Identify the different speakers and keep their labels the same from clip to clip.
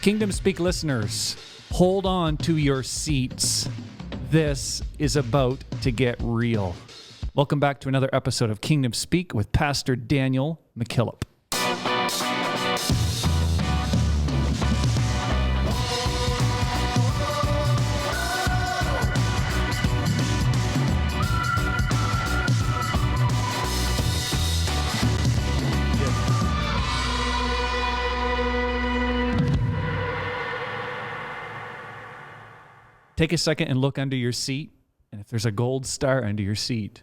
Speaker 1: Kingdom Speak listeners, hold on to your seats. This is about to get real. Welcome back to another episode of Kingdom Speak with Pastor Daniel McKillop. Take a second and look under your seat, and if there's a gold star under your seat,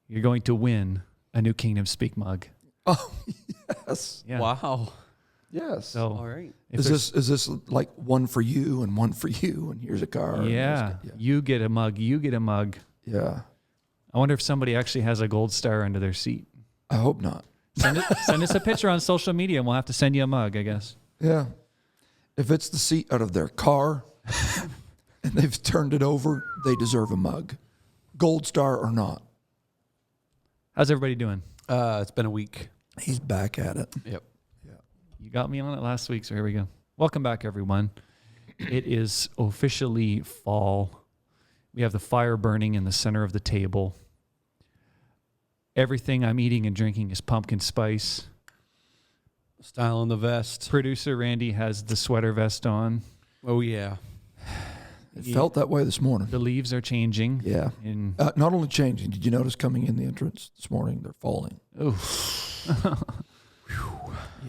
Speaker 1: you're going to win a new Kingdom Speak mug.
Speaker 2: Oh, yes.
Speaker 1: Yeah.
Speaker 3: Wow.
Speaker 2: Yes.
Speaker 1: So,
Speaker 3: All right.
Speaker 2: Is this like one for you and one for you, and here's a car?
Speaker 1: Yeah. You get a mug. You get a mug.
Speaker 2: Yeah.
Speaker 1: I wonder if somebody actually has a gold star under their seat.
Speaker 2: I hope not.
Speaker 1: Send us a picture on social media, and we'll have to send you a mug, I guess.
Speaker 2: Yeah. If it's the seat out of their car and they've turned it over, they deserve a mug. Gold star or not.
Speaker 1: How's everybody doing?
Speaker 3: It's been a week.
Speaker 2: He's back at it.
Speaker 3: Yep.
Speaker 1: You got me on it last week, so here we go. Welcome back, everyone. It is officially fall. We have the fire burning in the center of the table. Everything I'm eating and drinking is pumpkin spice.
Speaker 3: Style in the vest.
Speaker 1: Producer Randy has the sweater vest on.
Speaker 3: Oh, yeah.
Speaker 2: It felt that way this morning.
Speaker 1: The leaves are changing.
Speaker 2: Yeah. Not only changing, did you notice coming in the entrance this morning, they're falling?
Speaker 1: Oh.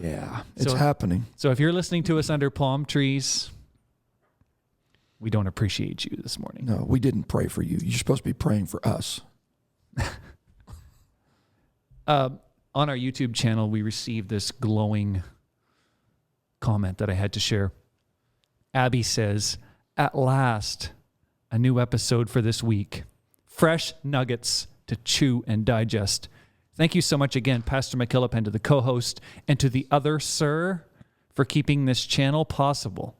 Speaker 2: Yeah, it's happening.
Speaker 1: So if you're listening to us under palm trees, we don't appreciate you this morning.
Speaker 2: No, we didn't pray for you. You're supposed to be praying for us.
Speaker 1: On our YouTube channel, we received this glowing comment that I had to share. Abby says, "At last, a new episode for this week. Fresh nuggets to chew and digest. Thank you so much again, Pastor McKillop, and to the co-host, and to the other sir for keeping this channel possible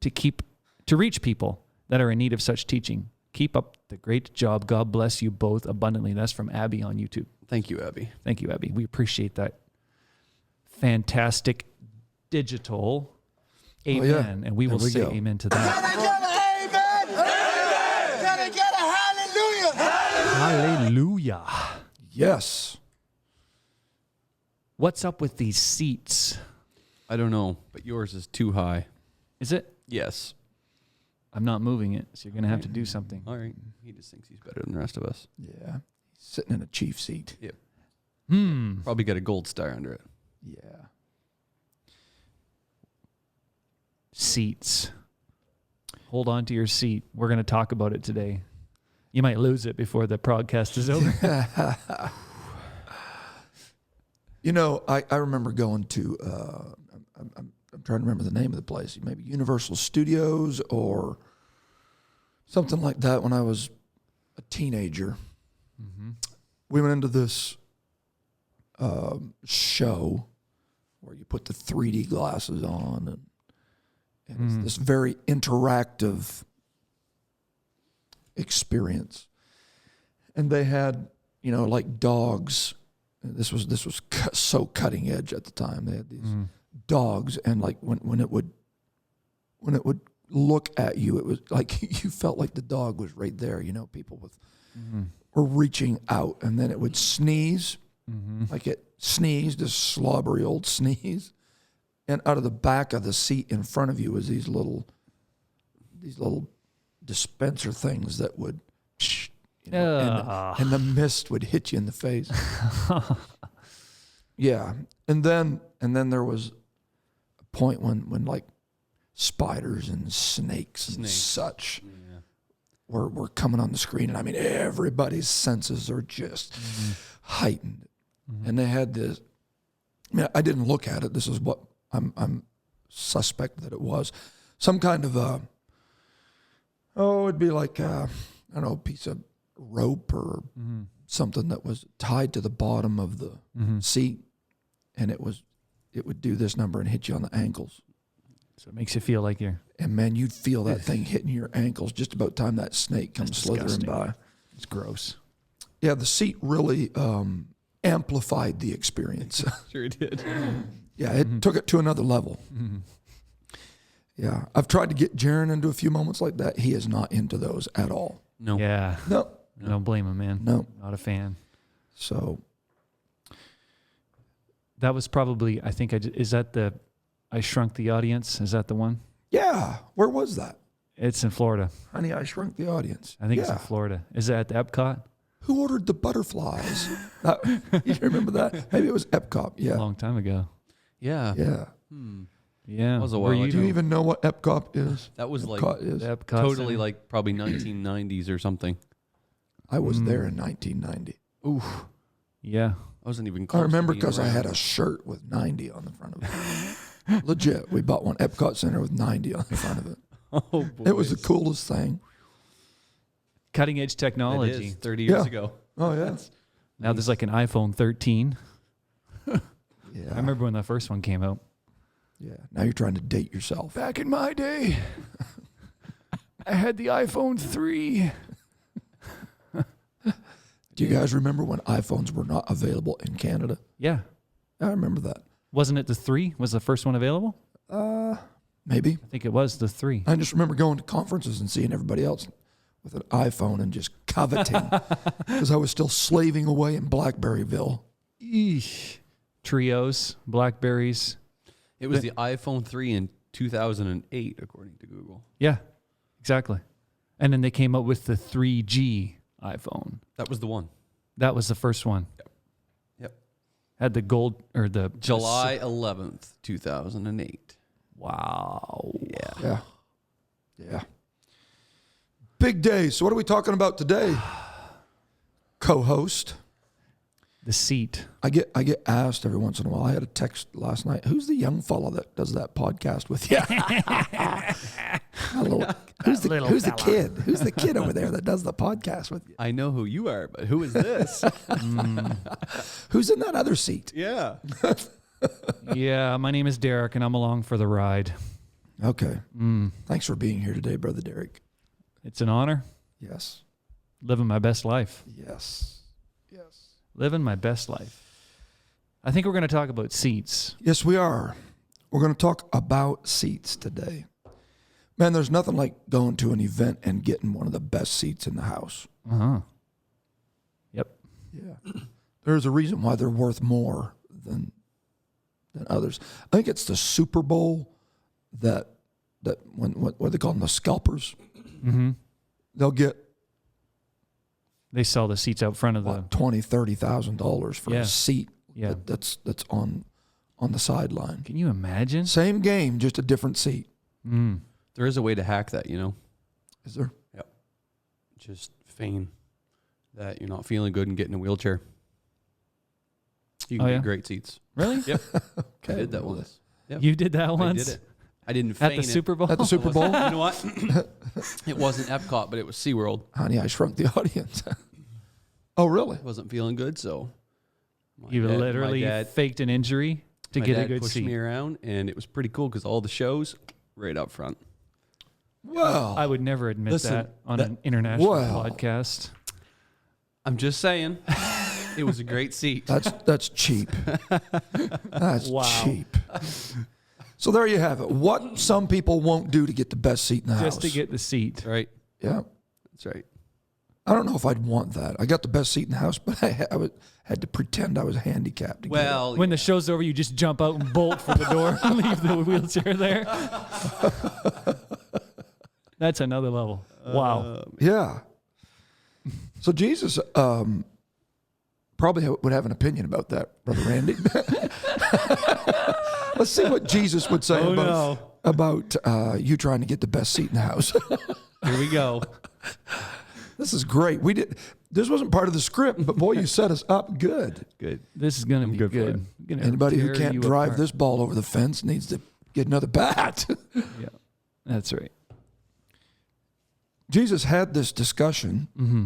Speaker 1: to reach people that are in need of such teaching. Keep up the great job. God bless you both abundantly." That's from Abby on YouTube.
Speaker 3: Thank you, Abby.
Speaker 1: Thank you, Abby. We appreciate that fantastic digital amen,
Speaker 2: yeah.
Speaker 1: and we will say
Speaker 2: go.
Speaker 1: amen to that.
Speaker 4: Can I get an amen? Can I get a hallelujah?
Speaker 1: Hallelujah.
Speaker 2: Yes.
Speaker 1: What's up with these seats?
Speaker 3: I don't know, but yours is too high.
Speaker 1: Is it?
Speaker 3: Yes.
Speaker 1: I'm not moving it, so you're going to have to do something.
Speaker 3: All right. He just thinks he's better than the rest of us.
Speaker 2: Yeah. He's sitting in a chief seat.
Speaker 3: Yep.
Speaker 1: Hmm.
Speaker 3: Probably got a gold star under it.
Speaker 2: Yeah.
Speaker 1: Seats. Hold on to your seat. We're going to talk about it today. You might lose it before the podcast is over.
Speaker 2: You know, I remember going to, I'm trying to remember the name of the place, maybe Universal Studios or something like that when I was a teenager.
Speaker 1: Mm-hmm.
Speaker 2: We went into this show where you put the 3D glasses on and it's this very interactive experience. And they had, like dogs. This was so cutting edge at the time. They had these dogs, and like when it would look at you, it was like you felt like the dog was right there. People were reaching out, and then it would sneeze, like it sneezed, a slobbery old sneeze, and out of the back of the seat in front of you was these little dispenser things that would. And the mist would hit you in the face. Yeah. And then there was a point when like spiders and snakes and such were coming on the screen. And I mean, everybody's senses are just heightened. And they had this, I didn't look at it. This is what I'm suspect that it was. Some kind of it'd be like, I don't know, a piece of rope or something that was tied to the bottom of the seat, and it would do this number and hit you on the ankles.
Speaker 1: So it makes you feel like you're...
Speaker 2: And man, you'd feel that thing hitting your ankles just about time that snake comes slithering by.
Speaker 1: It's gross.
Speaker 2: Yeah, the seat really amplified the experience.
Speaker 3: Sure did.
Speaker 2: Yeah, it took it to another level. Yeah. I've tried to get Jaron into a few moments like that. He is not into those at all.
Speaker 3: No.
Speaker 1: Yeah.
Speaker 2: No.
Speaker 1: I don't blame him, man.
Speaker 2: No.
Speaker 1: Not a fan.
Speaker 2: So
Speaker 1: That was probably, I think, is that the I Shrunk the Audience? Is that the one?
Speaker 2: yeah. Where was that?
Speaker 1: It's in Florida.
Speaker 2: Honey, I Shrunk the Audience.
Speaker 1: I think it's
Speaker 2: Yeah.
Speaker 1: in Florida. Is it at the Epcot?
Speaker 2: Who ordered the butterflies? You remember that? Maybe it was Epcot.
Speaker 1: A
Speaker 2: Yeah.
Speaker 1: long time ago.
Speaker 3: Yeah.
Speaker 2: Yeah.
Speaker 1: Yeah.
Speaker 3: That was a
Speaker 1: Were
Speaker 3: while
Speaker 1: you
Speaker 3: ago.
Speaker 2: Do you even know what Epcot is?
Speaker 3: That was like
Speaker 2: Epcot is.
Speaker 1: the Epcot
Speaker 3: totally
Speaker 1: Center?
Speaker 3: like probably 1990s or something.
Speaker 2: I was there in 1990.
Speaker 3: Oof.
Speaker 1: Yeah.
Speaker 3: I wasn't even close.
Speaker 2: I remember
Speaker 3: to being
Speaker 2: because I
Speaker 3: around.
Speaker 2: had a shirt with 90 on the front of it. Legit. We bought one Epcot Center with 90 on the front of it.
Speaker 3: Oh,
Speaker 2: It was the
Speaker 3: boys.
Speaker 2: coolest thing.
Speaker 1: Cutting edge
Speaker 3: It
Speaker 1: technology.
Speaker 3: is 30 years
Speaker 2: Yeah.
Speaker 3: ago.
Speaker 2: Oh, yeah.
Speaker 1: Now there's like an iPhone 13.
Speaker 2: Yeah.
Speaker 1: I remember when the first one came out.
Speaker 2: Yeah. Now you're trying to date yourself.
Speaker 1: Back in my day, I had the iPhone 3.
Speaker 2: Do you guys remember when iPhones were not available in Canada?
Speaker 1: Yeah.
Speaker 2: I remember that.
Speaker 1: Wasn't it the 3? Was the first one available?
Speaker 2: Maybe.
Speaker 1: I think it was the 3.
Speaker 2: I just remember going to conferences and seeing everybody else with an iPhone and just coveting because I was still slaving away in Blackberryville.
Speaker 1: Eesh. Trios, Blackberries.
Speaker 3: It was the iPhone 3 in 2008, according to Google.
Speaker 1: Yeah, exactly. And then they came up with the 3G iPhone.
Speaker 3: That was the one.
Speaker 1: That was the first one.
Speaker 3: Yep.
Speaker 1: Had the gold or the
Speaker 3: July 11th, 2008.
Speaker 1: Wow.
Speaker 3: Yeah.
Speaker 2: Yeah. Yeah. Big day. So what are we talking about today? Co-host.
Speaker 1: The seat.
Speaker 2: I get asked every once in a while. I had a text last night. Who's the young fella that does that podcast with you? Who's the kid? Who's the kid over there that does the podcast with you?
Speaker 3: I know who you are, but who is this?
Speaker 2: Who's in that other seat?
Speaker 3: Yeah.
Speaker 1: Yeah, my name is Derek, and I'm along for the ride.
Speaker 2: Okay. Thanks for being here today, Brother Derek.
Speaker 1: It's an honor.
Speaker 2: Yes.
Speaker 1: Living my best life.
Speaker 2: Yes. Yes.
Speaker 1: Living my best life. I think we're going to talk about seats.
Speaker 2: Yes, we are. We're going to talk about seats today. Man, there's nothing like going to an event and getting one of the best seats in the house.
Speaker 1: Uh-huh. Yep.
Speaker 2: Yeah. There's a reason why they're worth more than others. I think it's the Super Bowl that when what they call them, the scalpers.
Speaker 1: Mm-hmm.
Speaker 2: They'll get
Speaker 1: They sell the seats out front of the...
Speaker 2: what, $20,000-$30,000 for
Speaker 1: Yeah.
Speaker 2: a seat
Speaker 1: Yeah.
Speaker 2: that's on the sideline.
Speaker 1: Can you imagine?
Speaker 2: Same game, just a different seat.
Speaker 1: Mm.
Speaker 3: There is a way to hack that, you know?
Speaker 2: Is there?
Speaker 3: Yep. Just feign that you're not feeling good and get in a wheelchair. You can
Speaker 1: Oh,
Speaker 3: get
Speaker 1: yeah?
Speaker 3: great seats.
Speaker 1: Really?
Speaker 3: Yep.
Speaker 2: Okay,
Speaker 3: I did that
Speaker 2: well,
Speaker 3: once. Yep.
Speaker 1: You did that
Speaker 3: I
Speaker 1: once?
Speaker 3: did it. I didn't feign
Speaker 1: At the
Speaker 3: it.
Speaker 1: Super Bowl?
Speaker 2: At the Super
Speaker 3: It wasn't-
Speaker 2: Bowl?
Speaker 3: You know what? It wasn't Epcot, but it was SeaWorld.
Speaker 2: Honey, I Shrunk the Audience. Oh, really?
Speaker 3: I wasn't feeling good, so
Speaker 1: You
Speaker 3: my
Speaker 1: literally
Speaker 3: dad,
Speaker 1: faked an injury to
Speaker 3: my
Speaker 1: get a
Speaker 3: dad
Speaker 1: good
Speaker 3: pushed
Speaker 1: seat.
Speaker 3: me around, and it was pretty cool because all the shows right up front.
Speaker 2: Wow.
Speaker 1: I would never admit
Speaker 3: Listen,
Speaker 1: that on an international
Speaker 2: Wow.
Speaker 1: podcast.
Speaker 3: I'm just saying, it was a great seat.
Speaker 2: That's cheap. That's
Speaker 1: Wow.
Speaker 2: cheap. So there you have it. What some people won't do to get the best seat in the house.
Speaker 1: Just to get the seat.
Speaker 3: That's right.
Speaker 2: Yeah.
Speaker 3: That's right.
Speaker 2: I don't know if I'd want that. I got the best seat in the house, but I had to pretend I was handicapped. To get it.
Speaker 3: Well,
Speaker 1: When the show's over, you just jump out and bolt for the door and leave the wheelchair there. That's another level. Wow.
Speaker 2: Yeah. So Jesus probably would have an opinion about that, Brother Randy. Let's see what Jesus would say about you trying to get the best seat in the house.
Speaker 3: here we go.
Speaker 2: This is great. This wasn't part of the script, but boy, you set us up good.
Speaker 3: Good.
Speaker 1: This is going to be
Speaker 3: good for
Speaker 1: good.
Speaker 3: it.
Speaker 1: Gonna
Speaker 2: Anybody who
Speaker 1: tear
Speaker 2: can't
Speaker 1: you
Speaker 2: drive
Speaker 1: apart.
Speaker 2: this ball over the fence needs to get another bat.
Speaker 1: Yeah, that's right.
Speaker 2: Jesus had this discussion
Speaker 1: Mm-hmm.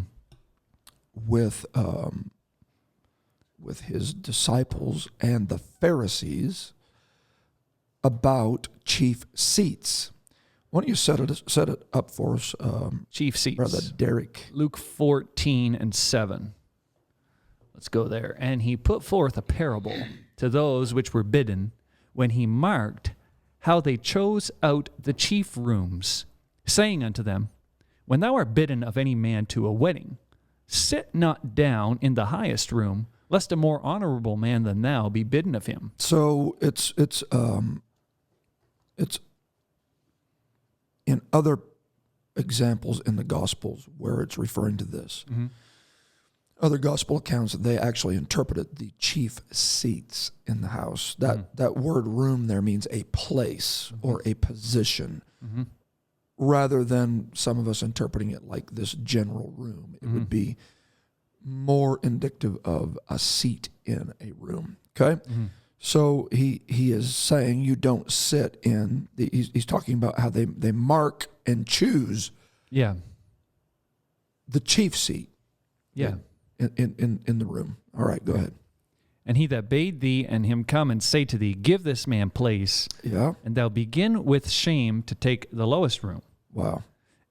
Speaker 2: with his disciples and the Pharisees about chief seats. Why don't you set it up for us,
Speaker 1: Chief seats.
Speaker 2: Brother Derek?
Speaker 1: Luke 14:7. Let's go there. And he put forth a parable to those which were bidden when he marked how they chose out the chief rooms, saying unto them, When thou art bidden of any man to a wedding, sit not down in the highest room, lest a more honorable man than thou be bidden of him.
Speaker 2: So it's in other examples in the Gospels where it's referring to this.
Speaker 1: Mm-hmm.
Speaker 2: Other Gospel accounts, they actually interpreted the chief seats in the house. That word room there means a place or a position, rather than some of us interpreting it like this general room. It would be more indicative of a seat in a room. Okay? So he is saying you don't sit in, he's talking about how they mark and choose
Speaker 1: Yeah.
Speaker 2: the chief seat.
Speaker 1: Yeah.
Speaker 2: In the room. All right, go ahead.
Speaker 1: And he that bade thee and him come and say to thee, Give this man place,
Speaker 2: Yeah.
Speaker 1: and thou begin with shame to take the lowest room.
Speaker 2: Wow.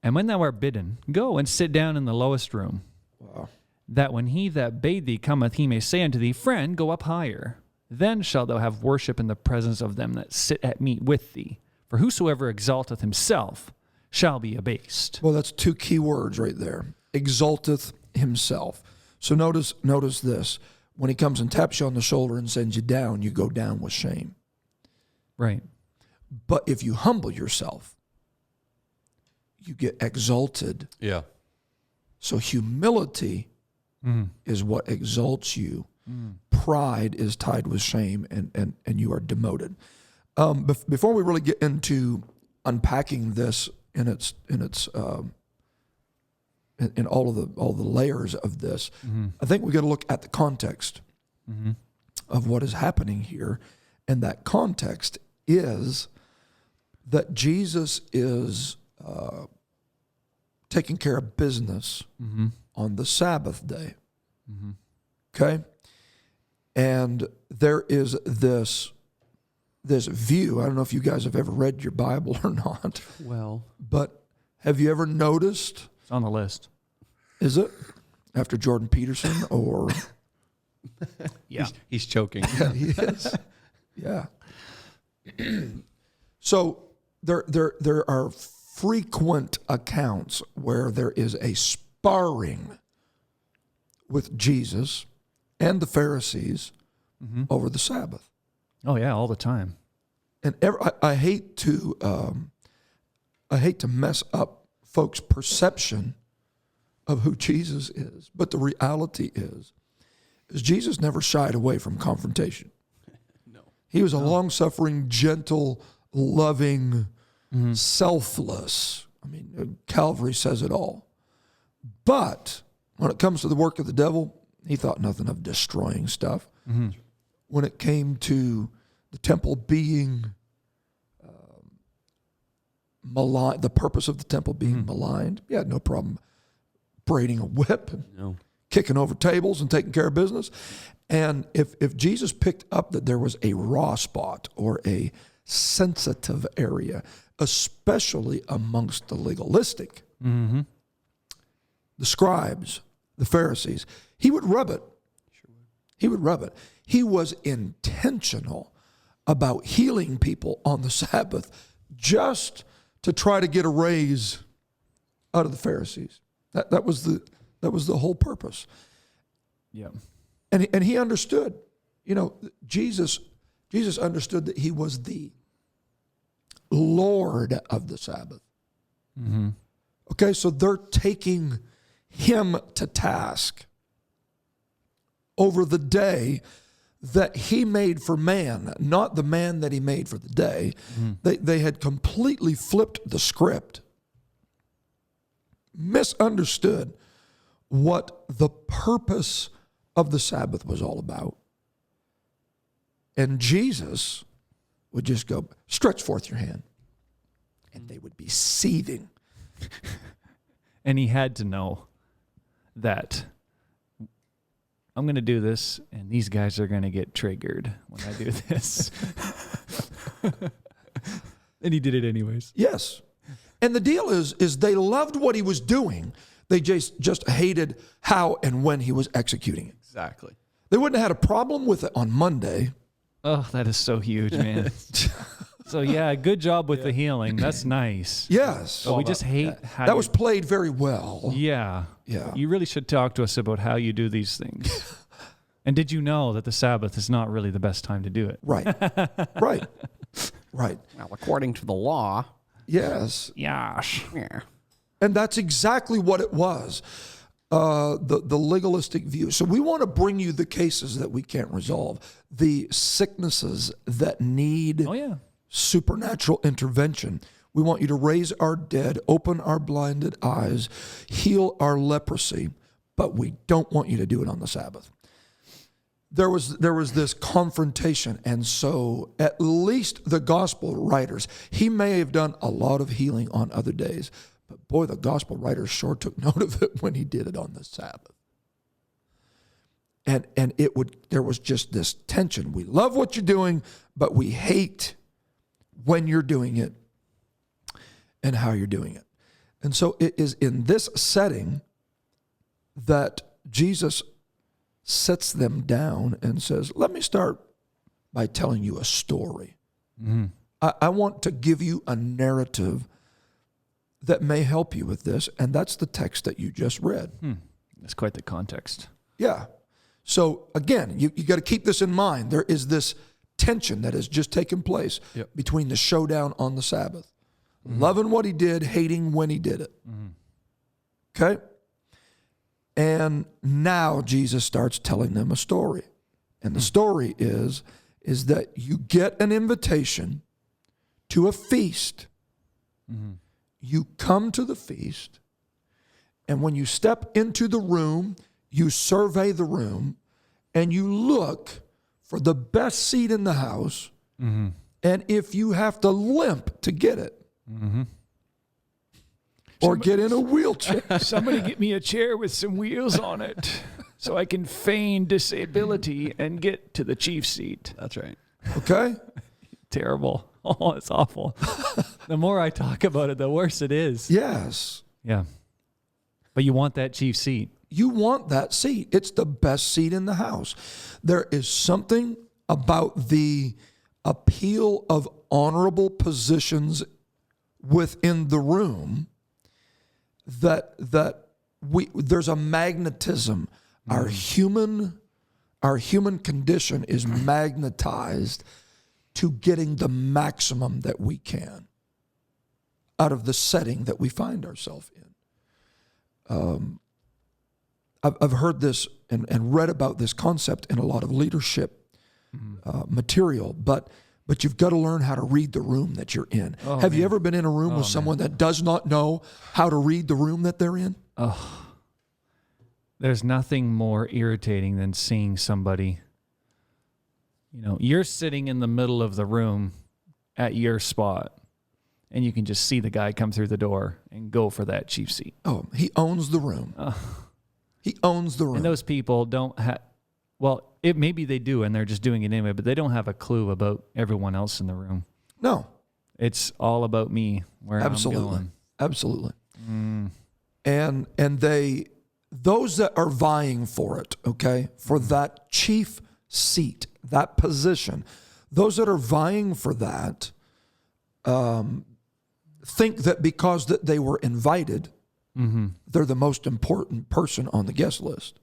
Speaker 1: And when thou art bidden, go and sit down in the lowest room,
Speaker 2: Wow.
Speaker 1: that when he that bade thee cometh, he may say unto thee, Friend, go up higher. Then shalt thou have worship in the presence of them that sit at meat with thee. For whosoever exalteth himself shall be abased.
Speaker 2: Well, that's two key words right there. Exalteth himself. So notice this. When he comes and taps you on the shoulder and sends you down, you go down with shame.
Speaker 1: Right.
Speaker 2: But if you humble yourself, you get exalted.
Speaker 3: Yeah.
Speaker 2: So humility is what exalts you. Pride is tied with shame, and you are demoted. Before we really get into unpacking this in all the layers of this, I think we got to look at the context of what is happening here, and that context is that Jesus is taking care of business on the Sabbath day. Okay, and there is this view. I don't know if you guys have ever read your Bible or not.
Speaker 3: Well,
Speaker 2: But have you ever noticed?
Speaker 1: It's on the list.
Speaker 2: Is it after Jordan Peterson or?
Speaker 1: Yeah.
Speaker 3: he's choking.
Speaker 2: Yeah, he is. Yeah. So there are frequent accounts where there is a sparring with Jesus and the Pharisees over the Sabbath.
Speaker 1: Oh, yeah, all the time.
Speaker 2: And I hate to mess up folks' perception of who Jesus is, but the reality is Jesus never shied away from confrontation.
Speaker 3: No.
Speaker 2: He was a long-suffering, gentle, loving, selfless. I mean, Calvary says it all. But when it comes to the work of the devil, he thought nothing of destroying stuff. When it came to the temple being maligned, the purpose of the temple being maligned, he had no problem braiding a whip and kicking over tables and taking care of business. And if Jesus picked up that there was a raw spot or a sensitive area, especially amongst the legalistic, the scribes, the Pharisees, he would rub it. He would rub it. He was intentional about healing people on the Sabbath just to try to get a raise out of the Pharisees. That was the whole purpose.
Speaker 1: Yeah.
Speaker 2: And he understood. You know, Jesus understood that he was the Lord of the Sabbath. Okay, so they're taking him to task over the day that he made for man, not the man that he made for the day. They had completely flipped the script, misunderstood what the purpose of the Sabbath was all about. And Jesus would just go, stretch forth your hand. And they would be seething.
Speaker 1: And he had to know that I'm going to do this, and these guys are going to get triggered when I do this. And he did it anyways.
Speaker 2: Yes. And the deal is they loved what he was doing. They just hated how and when he was executing it.
Speaker 3: Exactly.
Speaker 2: They wouldn't have had a problem with it on Monday.
Speaker 1: Oh, that is so huge, man. So yeah, good job with the healing. That's nice.
Speaker 2: Yes.
Speaker 1: But we just hate how
Speaker 2: That was played very well.
Speaker 1: Yeah.
Speaker 2: Yeah.
Speaker 1: You really should talk to us about how you do these things. And did you know that the Sabbath is not really the best time to do it?
Speaker 2: Right. Right. Right.
Speaker 3: Well, according to the law.
Speaker 2: Yes.
Speaker 1: Yash.
Speaker 3: Yeah.
Speaker 2: And that's exactly what it was. The legalistic view. So we want to bring you the cases that we can't resolve, the sicknesses that need supernatural intervention. We want you to raise our dead, open our blinded eyes, heal our leprosy, but we don't want you to do it on the Sabbath. There was this confrontation, and so at least the gospel writers, he may have done a lot of healing on other days, but boy, the gospel writers sure took note of it when he did it on the Sabbath. And there was just this tension. We love what you're doing, but we hate when you're doing it and how you're doing it. And so it is in this setting that Jesus sets them down and says, let me start by telling you a story. Mm-hmm. I want to give you a narrative that may help you with this, and that's the text that you just read.
Speaker 1: That's quite the context.
Speaker 2: Yeah. So again, you got to keep this in mind. There is this tension that has just taken place between the showdown on the Sabbath. Loving what he did, hating when he did it. Okay? And now Jesus starts telling them a story. And the story is that you get an invitation to a feast. You come to the feast, and when you step into the room, you survey the room, and you look for the best seat in the house, and if you have to limp to get it, or get in a wheelchair.
Speaker 1: Somebody get me a chair with some wheels on it so I can feign disability and get to the chief seat.
Speaker 3: That's right.
Speaker 2: Okay?
Speaker 1: Terrible. Oh, it's awful. The more I talk about it, the worse it is.
Speaker 2: Yes.
Speaker 1: Yeah. But you want that chief seat.
Speaker 2: You want that seat. It's the best seat in the house. There is something about the appeal of honorable positions within the room that there's a magnetism. Our human condition is magnetized to getting the maximum that we can out of the setting that we find ourselves in. I've heard this and read about this concept in a lot of leadership material, but you've got to learn how to read the room that you're in. Have you ever been in a room with someone that does not know how to read the room that they're in?
Speaker 1: There's nothing more irritating than seeing somebody, you're sitting in the middle of the room at your spot, and you can just see the guy come through the door and go for that chief seat.
Speaker 2: Oh, he owns the room. He owns the room.
Speaker 1: And those people don't have, maybe they do, and they're just doing it anyway, but they don't have a clue about everyone else in the room.
Speaker 2: No.
Speaker 1: It's all about me, where I'm going.
Speaker 2: Absolutely. And those that are vying for it, okay, for that chief seat, that position, those that are vying for that think that because that they were invited, they're the most important person on the guest list.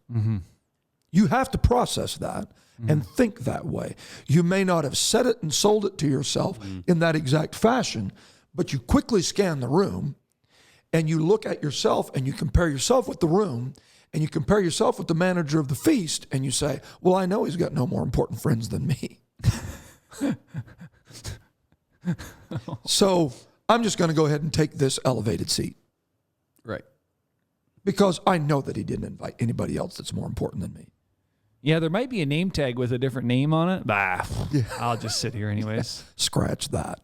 Speaker 2: You have to process that and think that way. You may not have said it and sold it to yourself in that exact fashion, but you quickly scan the room and you look at yourself and you compare yourself with the room and you compare yourself with the manager of the feast and you say, well, I know he's got no more important friends than me. So I'm just going to go ahead and take this elevated seat.
Speaker 3: Right.
Speaker 2: Because I know that he didn't invite anybody else that's more important than me.
Speaker 1: Yeah, there might be a name tag with a different name on it. I'll just sit here anyways.
Speaker 2: Scratch that.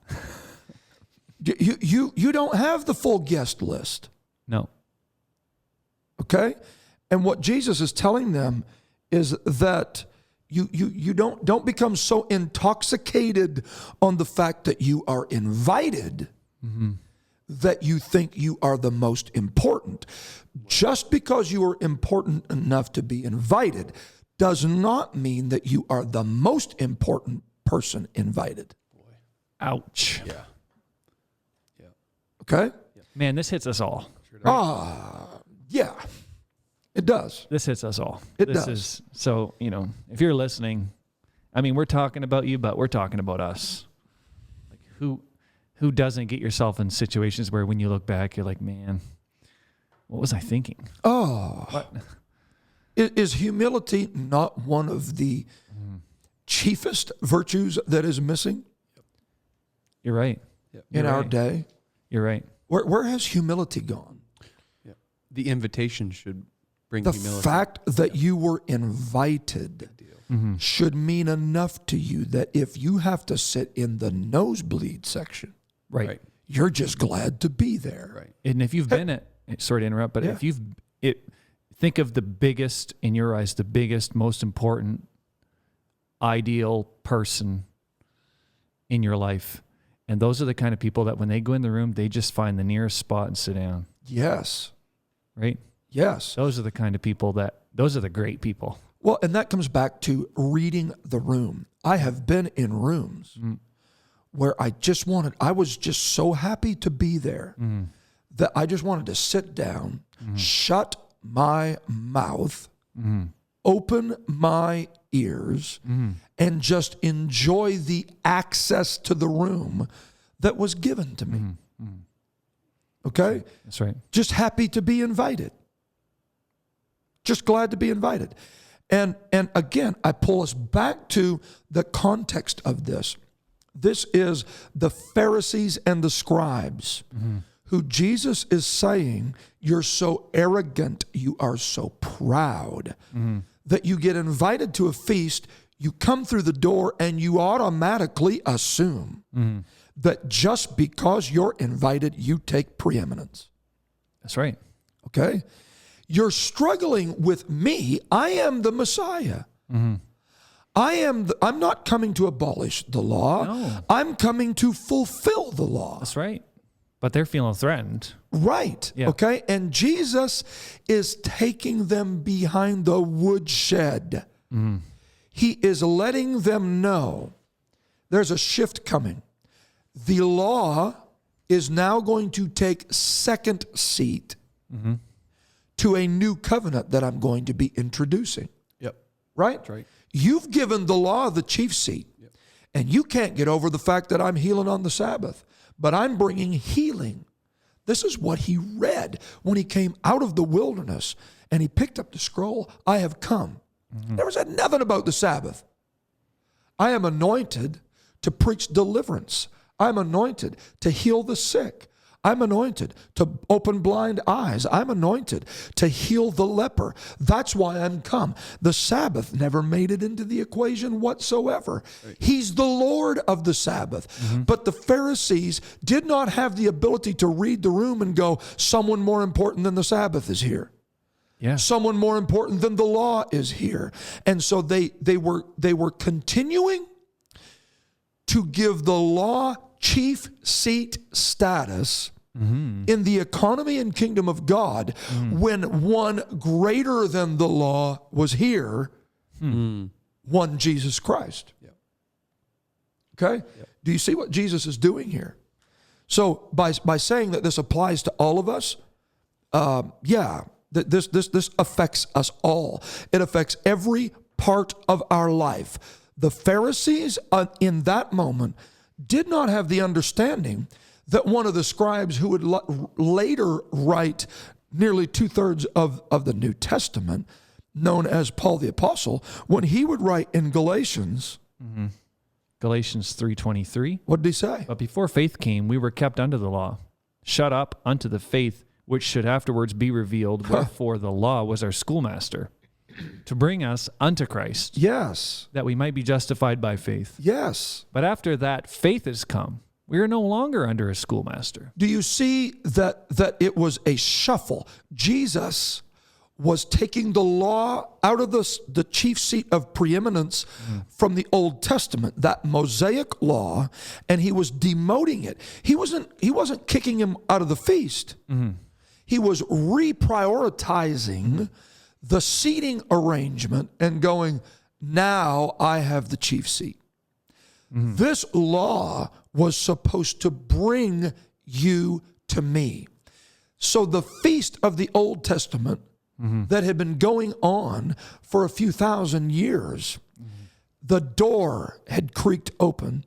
Speaker 2: You don't have the full guest list.
Speaker 1: No.
Speaker 2: Okay? And what Jesus is telling them is that you don't become so intoxicated on the fact that you are invited that you think you are the most important. Just because you are important enough to be invited does not mean that you are the most important person invited.
Speaker 1: Ouch.
Speaker 3: Yeah.
Speaker 2: Okay?
Speaker 1: Man, this hits us all.
Speaker 2: Yeah. It does.
Speaker 1: This hits us all.
Speaker 2: It
Speaker 1: this
Speaker 2: does.
Speaker 1: Is, so, if you're listening, I mean, we're talking about you, but we're talking about us. Like who doesn't get yourself in situations where when you look back, you're like, man, what was I thinking?
Speaker 2: What? Is humility not one of the chiefest virtues that is missing
Speaker 1: You're right.
Speaker 2: in our day?
Speaker 1: You're right.
Speaker 2: Where has humility gone?
Speaker 3: Yeah. The invitation should bring
Speaker 2: The
Speaker 3: humility.
Speaker 2: fact that you were invited should mean enough to you that if you have to sit in the nosebleed section,
Speaker 1: Right.
Speaker 2: you're just glad to be there.
Speaker 3: Right.
Speaker 1: And if you've been sorry to interrupt, but if think of the biggest, in your eyes, the biggest, most important, ideal person in your life. And those are the kind of people that when they go in the room, they just find the nearest spot and sit down.
Speaker 2: Yes.
Speaker 1: Right?
Speaker 2: Yes.
Speaker 1: Those are the kind of people those are the great people.
Speaker 2: Well, and that comes back to reading the room. I have been in rooms where I was just so happy to be there that I just wanted to sit down, shut my mouth, open my ears, and just enjoy the access to the room that was given to me. Okay?
Speaker 1: That's right.
Speaker 2: Just happy to be invited. Just glad to be invited. And again, I pull us back to the context of this. This is the Pharisees and the scribes who Jesus is saying, you're so arrogant, you are so proud, that you get invited to a feast, you come through the door, and you automatically assume that just because you're invited, you take preeminence.
Speaker 1: That's right.
Speaker 2: Okay? You're struggling with me. I am the Messiah. I'm not coming to abolish the law.
Speaker 1: No.
Speaker 2: I'm coming to fulfill the law.
Speaker 1: That's right. But they're feeling threatened.
Speaker 2: Right.
Speaker 1: Yeah.
Speaker 2: Okay. And Jesus is taking them behind the woodshed. He is letting them know there's a shift coming. The law is now going to take second seat to a new covenant that I'm going to be introducing.
Speaker 3: Yep.
Speaker 2: Right?
Speaker 3: That's right.
Speaker 2: You've given the law the chief seat.
Speaker 3: Yep.
Speaker 2: And you can't get over the fact that I'm healing on the Sabbath. But I'm bringing healing. This is what he read when he came out of the wilderness and he picked up the scroll. I have come. Never said nothing about the Sabbath. I am anointed to preach deliverance. I'm anointed to heal the sick. I'm anointed to open blind eyes. I'm anointed to heal the leper. That's why I'm come. The Sabbath never made it into the equation whatsoever. Right. He's the Lord of the Sabbath. But the Pharisees did not have the ability to read the room and go, someone more important than the Sabbath is here.
Speaker 1: Yeah.
Speaker 2: Someone more important than the law is here. And so they were continuing to give the law chief seat status in the economy and kingdom of God when one greater than the law was here, one Jesus Christ. Yep. Okay? Yep. Do you see what Jesus is doing here? So by saying that this applies to all of us, this affects us all. It affects every part of our life. The Pharisees in that moment did not have the understanding that one of the scribes who would later write nearly 2/3 of the New Testament, known as Paul the Apostle, when he would write in Galatians,
Speaker 1: Galatians 3:23.
Speaker 2: what did he say?
Speaker 1: But before faith came, we were kept under the law, shut up unto the faith which should afterwards be revealed, wherefore the law was our schoolmaster, to bring us unto Christ,
Speaker 2: Yes.
Speaker 1: that we might be justified by faith.
Speaker 2: Yes.
Speaker 1: But after that faith has come, we are no longer under a schoolmaster.
Speaker 2: Do you see that it was a shuffle? Jesus was taking the law out of the chief seat of preeminence from the Old Testament, that Mosaic law, and he was demoting it. He wasn't kicking him out of the feast. He was reprioritizing the seating arrangement and going, now I have the chief seat. This law was supposed to bring you to me. So the feast of the Old Testament that had been going on for a few thousand years, the door had creaked open,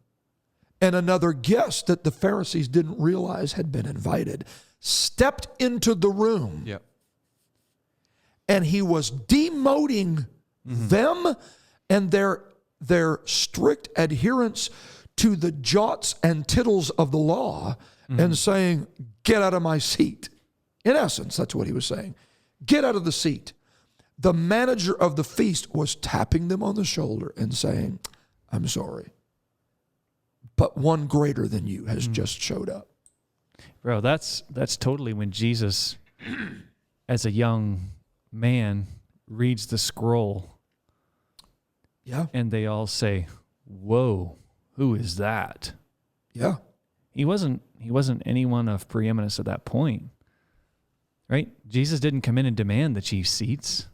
Speaker 2: and another guest that the Pharisees didn't realize had been invited stepped into the room.
Speaker 3: Yep.
Speaker 2: And he was demoting them and their strict adherence to the jots and tittles of the law and saying, get out of my seat. In essence, that's what he was saying. Get out of the seat. The manager of the feast was tapping them on the shoulder and saying, I'm sorry, but one greater than you has just showed up.
Speaker 1: Bro, that's totally when Jesus, as a young man, reads the scroll.
Speaker 2: Yeah.
Speaker 1: And they all say, whoa, who is that?
Speaker 2: Yeah.
Speaker 1: He wasn't anyone of preeminence at that point. Right? Jesus didn't come in and demand the chief seats.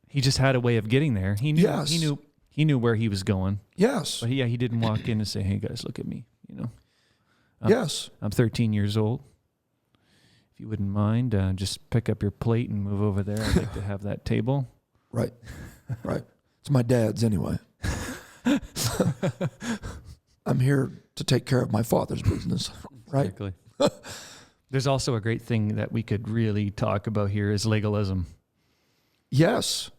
Speaker 1: He just had a way of getting there. He knew
Speaker 2: Yes.
Speaker 1: he knew where he was going.
Speaker 2: Yes.
Speaker 1: But he didn't walk in and say, "Hey guys, look at me."
Speaker 2: Yes.
Speaker 1: I'm 13 years old. If you wouldn't mind, just pick up your plate and move over there. I'd like to have that table.
Speaker 2: Right. Right. It's my dad's anyway. I'm here to take care of my father's business. Right.
Speaker 3: Exactly.
Speaker 1: There's also a great thing that we could really talk about here is legalism.
Speaker 2: Yes.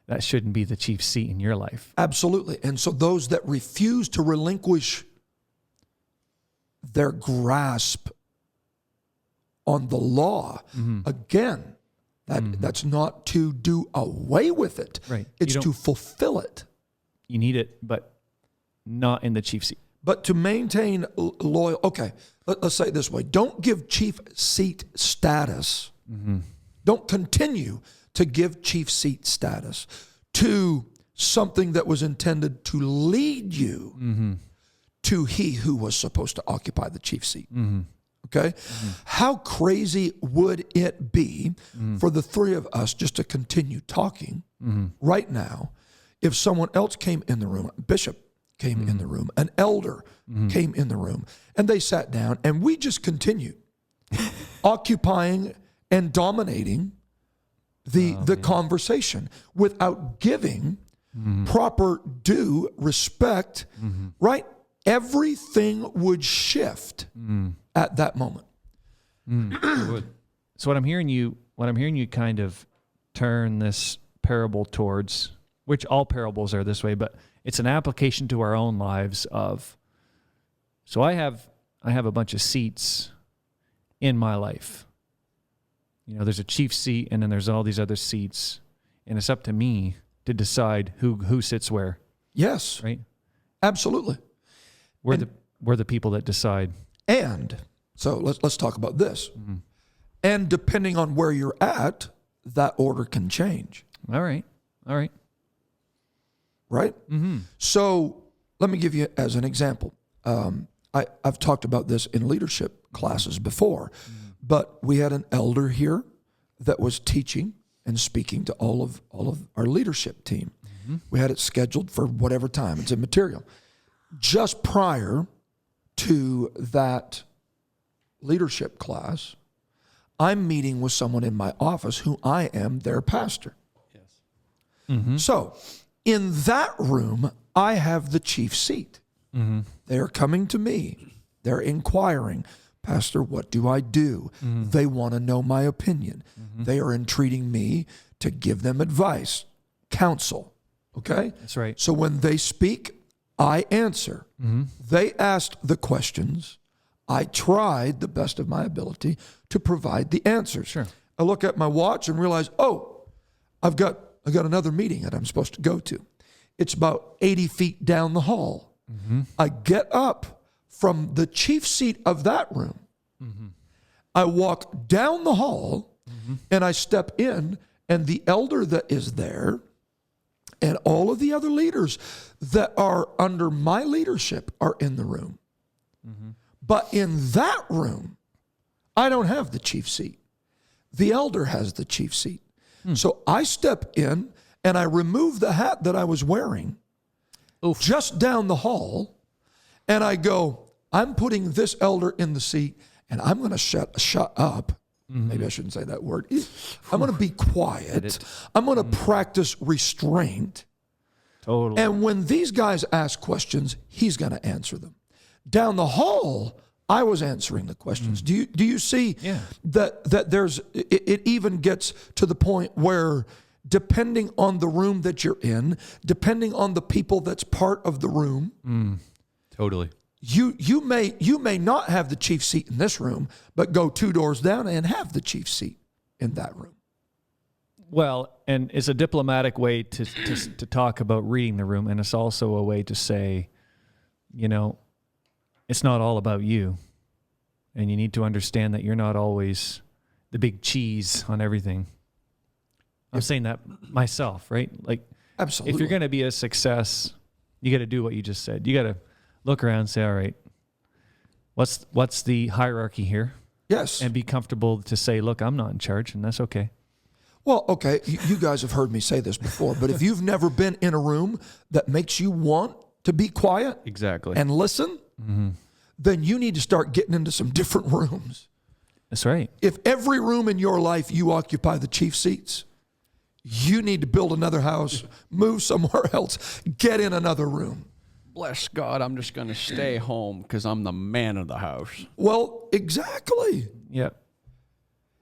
Speaker 1: That shouldn't be the chief seat in your life.
Speaker 2: Absolutely. And so those that refuse to relinquish their grasp on the law, again, that's not to do away with it.
Speaker 1: Right.
Speaker 2: It's to fulfill it.
Speaker 1: You need it, but not in the chief seat.
Speaker 2: But to maintain loyal, okay, let's say it this way. Don't give chief seat status. Don't continue to give chief seat status to something that was intended to lead you to he who was supposed to occupy the chief seat. Okay? How crazy would it be for the three of us just to continue talking right now if someone else came in the room, Bishop came in the room, an elder came in the room, and they sat down, and we just continued occupying and dominating the conversation without giving proper due respect, right? Everything would shift at that moment.
Speaker 3: It would.
Speaker 1: So what I'm hearing you kind of turn this parable towards, which all parables are this way, but it's an application to our own lives of, so I have a bunch of seats in my life. You know, there's a chief seat and then there's all these other seats, and it's up to me to decide who sits where.
Speaker 2: Yes.
Speaker 1: Right?
Speaker 2: Absolutely.
Speaker 1: We're the people that decide.
Speaker 2: And so let's talk about this. And depending on where you're at, that order can change.
Speaker 1: All right.
Speaker 2: Right? So let me give you as an example. I've talked about this in leadership classes before, but we had an elder here that was teaching and speaking to all of our leadership team. We had it scheduled for whatever time. It's immaterial. Just prior to that leadership class, I'm meeting with someone in my office who I am their pastor.
Speaker 3: Yes.
Speaker 2: So in that room, I have the chief seat. They're coming to me. They're inquiring, Pastor, what do I do? They want to know my opinion. They are entreating me to give them advice, counsel. Okay?
Speaker 1: That's right.
Speaker 2: So when they speak, I answer. They asked the questions. I tried the best of my ability to provide the answers.
Speaker 1: Sure.
Speaker 2: I look at my watch and realize, I've got another meeting that I'm supposed to go to. It's about 80 feet down the hall. I get up from the chief seat of that room. I walk down the hall and I step in, and the elder that is there and all of the other leaders that are under my leadership are in the room. But in that room, I don't have the chief seat. The elder has the chief seat. So I step in and I remove the hat that I was wearing just down the hall, And I go, I'm putting this elder in the seat, and I'm going to shut up. Maybe I shouldn't say that word. I'm going to be quiet. I'm going to practice restraint.
Speaker 1: Totally.
Speaker 2: And when these guys ask questions, he's going to answer them. Down the hall, I was answering the questions. Do you see that there's it even gets to the point where, depending on the room that you're in, depending on the people that's part of the room,
Speaker 3: Totally.
Speaker 2: you may not have the chief seat in this room, but go 2 doors down and have the chief seat in that room.
Speaker 1: Well, and it's a diplomatic way to talk about reading the room, and it's also a way to say, it's not all about you, and you need to understand that you're not always the big cheese on everything. I'm saying that myself, right? Like,
Speaker 2: Absolutely.
Speaker 1: if you're going to be a success, you got to do what you just said. You got to look around and say, all right, what's the hierarchy here?
Speaker 2: Yes.
Speaker 1: And be comfortable to say, look, I'm not in charge, and that's okay.
Speaker 2: Well, okay, you guys have heard me say this before, but if you've never been in a room that makes you want to be quiet
Speaker 3: Exactly.
Speaker 2: and listen, then you need to start getting into some different rooms.
Speaker 1: That's right.
Speaker 2: If every room in your life you occupy the chief seats, you need to build another house, move somewhere else, get in another room.
Speaker 3: Bless God, I'm just going to stay home because I'm the man of the house.
Speaker 2: Well, exactly.
Speaker 1: Yeah.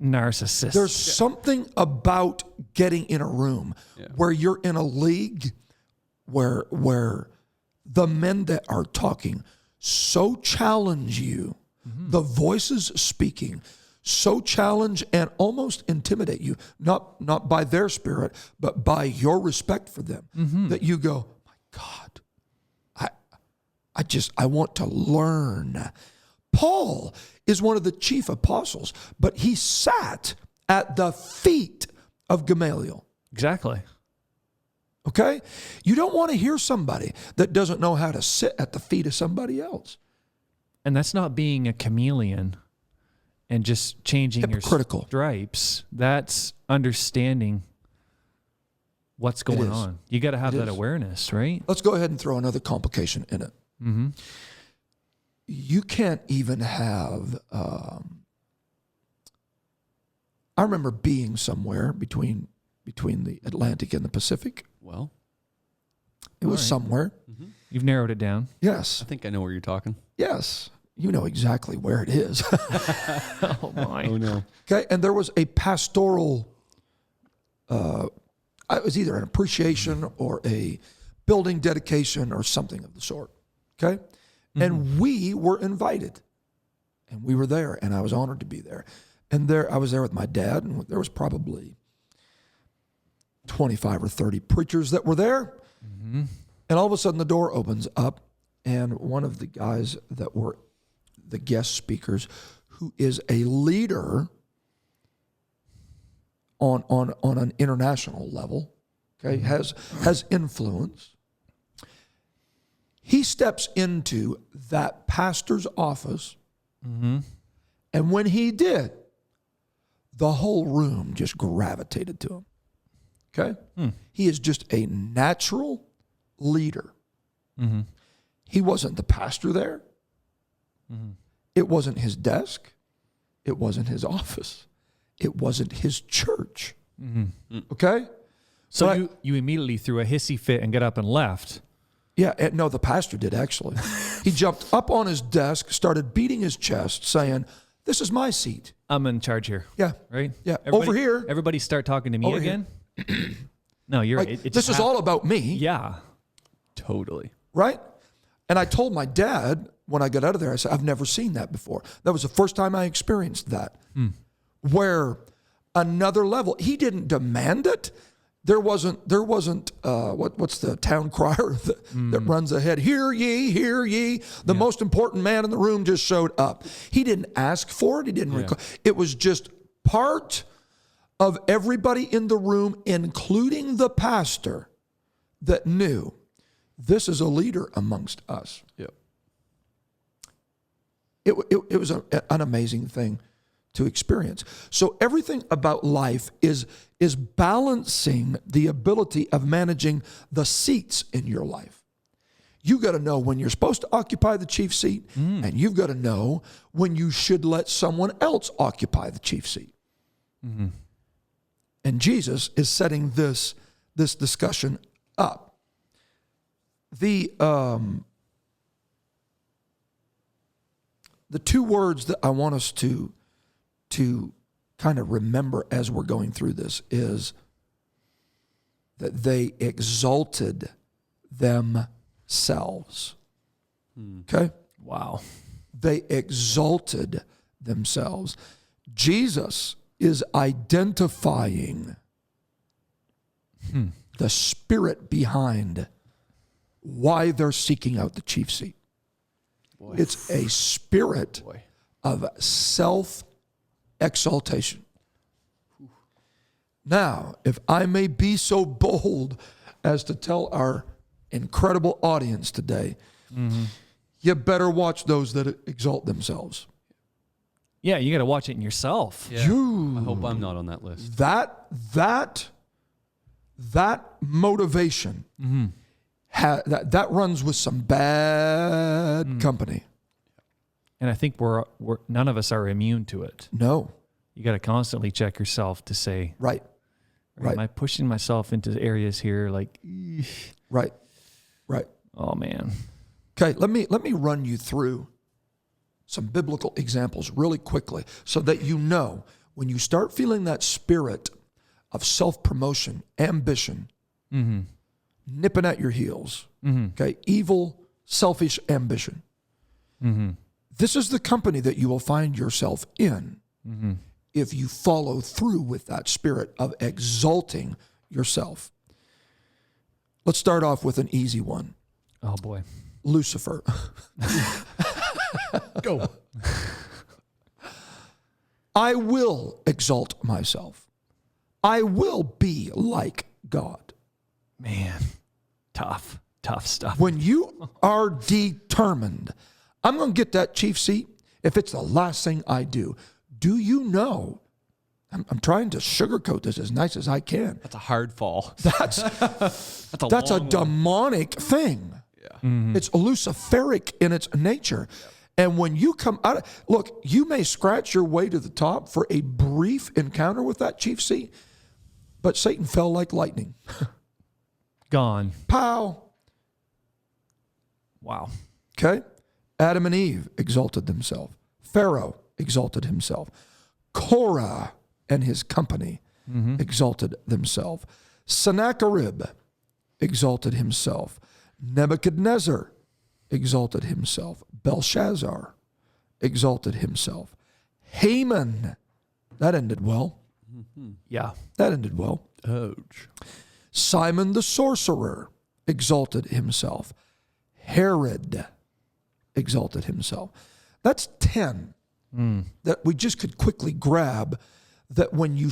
Speaker 1: Narcissist.
Speaker 2: There's something about getting in a room where you're in a league where the men that are talking so challenge you, the voices speaking so challenge and almost intimidate you, not by their spirit, but by your respect for them, that you go, my God, I want to learn. Paul is one of the chief apostles, but he sat at the feet of Gamaliel.
Speaker 1: Exactly.
Speaker 2: Okay? You don't want to hear somebody that doesn't know how to sit at the feet of somebody else.
Speaker 1: And that's not being a chameleon and just changing your
Speaker 2: Hypocritical.
Speaker 1: stripes. That's understanding what's going on. You got to have that awareness, right?
Speaker 2: Let's go ahead and throw another complication in it. You can't even have... I remember being somewhere between the Atlantic and the Pacific.
Speaker 3: Well,
Speaker 2: it was somewhere.
Speaker 1: You've narrowed it down.
Speaker 2: Yes.
Speaker 3: I think I know where you're talking.
Speaker 2: Yes. You know exactly where it is.
Speaker 1: Oh, my.
Speaker 3: Oh, no.
Speaker 2: Okay. And there was a pastoral, it was either an appreciation or a building dedication or something of the sort. Okay. And we were invited. And we were there. And I was honored to be there. And I was there with my dad. And there was probably 25 or 30 preachers that were there. And all of a sudden the door opens up. And one of the guys that were the guest speakers, who is a leader on an international level, okay, has influence. He steps into that pastor's office, and when he did, the whole room just gravitated to him. Okay? He is just a natural leader. He wasn't the pastor there. It wasn't his desk. It wasn't his office. It wasn't his church. Okay?
Speaker 1: So you immediately threw a hissy fit and got up and left.
Speaker 2: Yeah, no, the pastor did actually. He jumped up on his desk, started beating his chest, saying, "This is my seat.
Speaker 1: I'm in charge here."
Speaker 2: Yeah.
Speaker 1: Right?
Speaker 2: Yeah. Over here.
Speaker 1: Everybody start talking to me
Speaker 2: Over
Speaker 1: again? No, you're
Speaker 2: Like,
Speaker 1: right.
Speaker 2: this is all about me.
Speaker 1: Yeah.
Speaker 3: Totally.
Speaker 2: Right? And I told my dad when I got out of there, I said, I've never seen that before. That was the first time I experienced that. Where another level, he didn't demand it. There wasn't what's the town crier that runs ahead? Hear ye, hear ye. The most important man in the room just showed up. He didn't ask for it. He didn't request. It was just part of everybody in the room, including the pastor, that knew this is a leader amongst us.
Speaker 3: Yep.
Speaker 2: It was an amazing thing to experience. So everything about life is balancing the ability of managing the seats in your life. You got to know when you're supposed to occupy the chief seat, and you've got to know when you should let someone else occupy the chief seat. And Jesus is setting this discussion up. The two words that I want us to kind of remember as we're going through this is that they exalted themselves. Okay?
Speaker 1: Wow.
Speaker 2: They exalted themselves. Jesus is identifying the spirit behind why they're seeking out the chief seat.
Speaker 3: Boy.
Speaker 2: It's a spirit of self-exaltation. Now, if I may be so bold as to tell our incredible audience today, you better watch those that exalt themselves.
Speaker 1: Yeah, you got to watch it in yourself.
Speaker 3: Yeah. I hope I'm not on that list.
Speaker 2: That motivation, that runs with some bad company.
Speaker 1: And I think we're none of us are immune to it.
Speaker 2: No.
Speaker 1: You got to constantly check yourself to say,
Speaker 2: Right.
Speaker 1: am I pushing myself into areas here like,
Speaker 2: Right.
Speaker 1: oh man.
Speaker 2: Okay, let me run you through some biblical examples really quickly so that you know when you start feeling that spirit of self-promotion, ambition, nipping at your heels, okay, evil, selfish ambition. This is the company that you will find yourself in if you follow through with that spirit of exalting yourself. Let's start off with an easy one.
Speaker 1: Oh boy.
Speaker 2: Lucifer.
Speaker 3: Go.
Speaker 2: I will exalt myself. I will be like God.
Speaker 1: Man. Tough stuff.
Speaker 2: When you are determined, I'm going to get that chief seat if it's the last thing I do. Do you know? I'm trying to sugarcoat this as nice as I can.
Speaker 3: That's a hard fall.
Speaker 2: That's a demonic thing.
Speaker 3: Yeah.
Speaker 2: It's luciferic in its nature. And when you come out, look, you may scratch your way to the top for a brief encounter with that chief seat, but Satan fell like lightning.
Speaker 1: Gone.
Speaker 2: Pow.
Speaker 1: Wow.
Speaker 2: Okay? Adam and Eve exalted themselves. Pharaoh exalted himself. Korah and his company exalted themselves. Sennacherib exalted himself. Nebuchadnezzar exalted himself. Belshazzar exalted himself. Haman, that ended well.
Speaker 1: Yeah.
Speaker 2: That ended well.
Speaker 3: Ouch.
Speaker 2: Simon the sorcerer exalted himself. Herod exalted himself. That's 10 that we just could quickly grab, that when you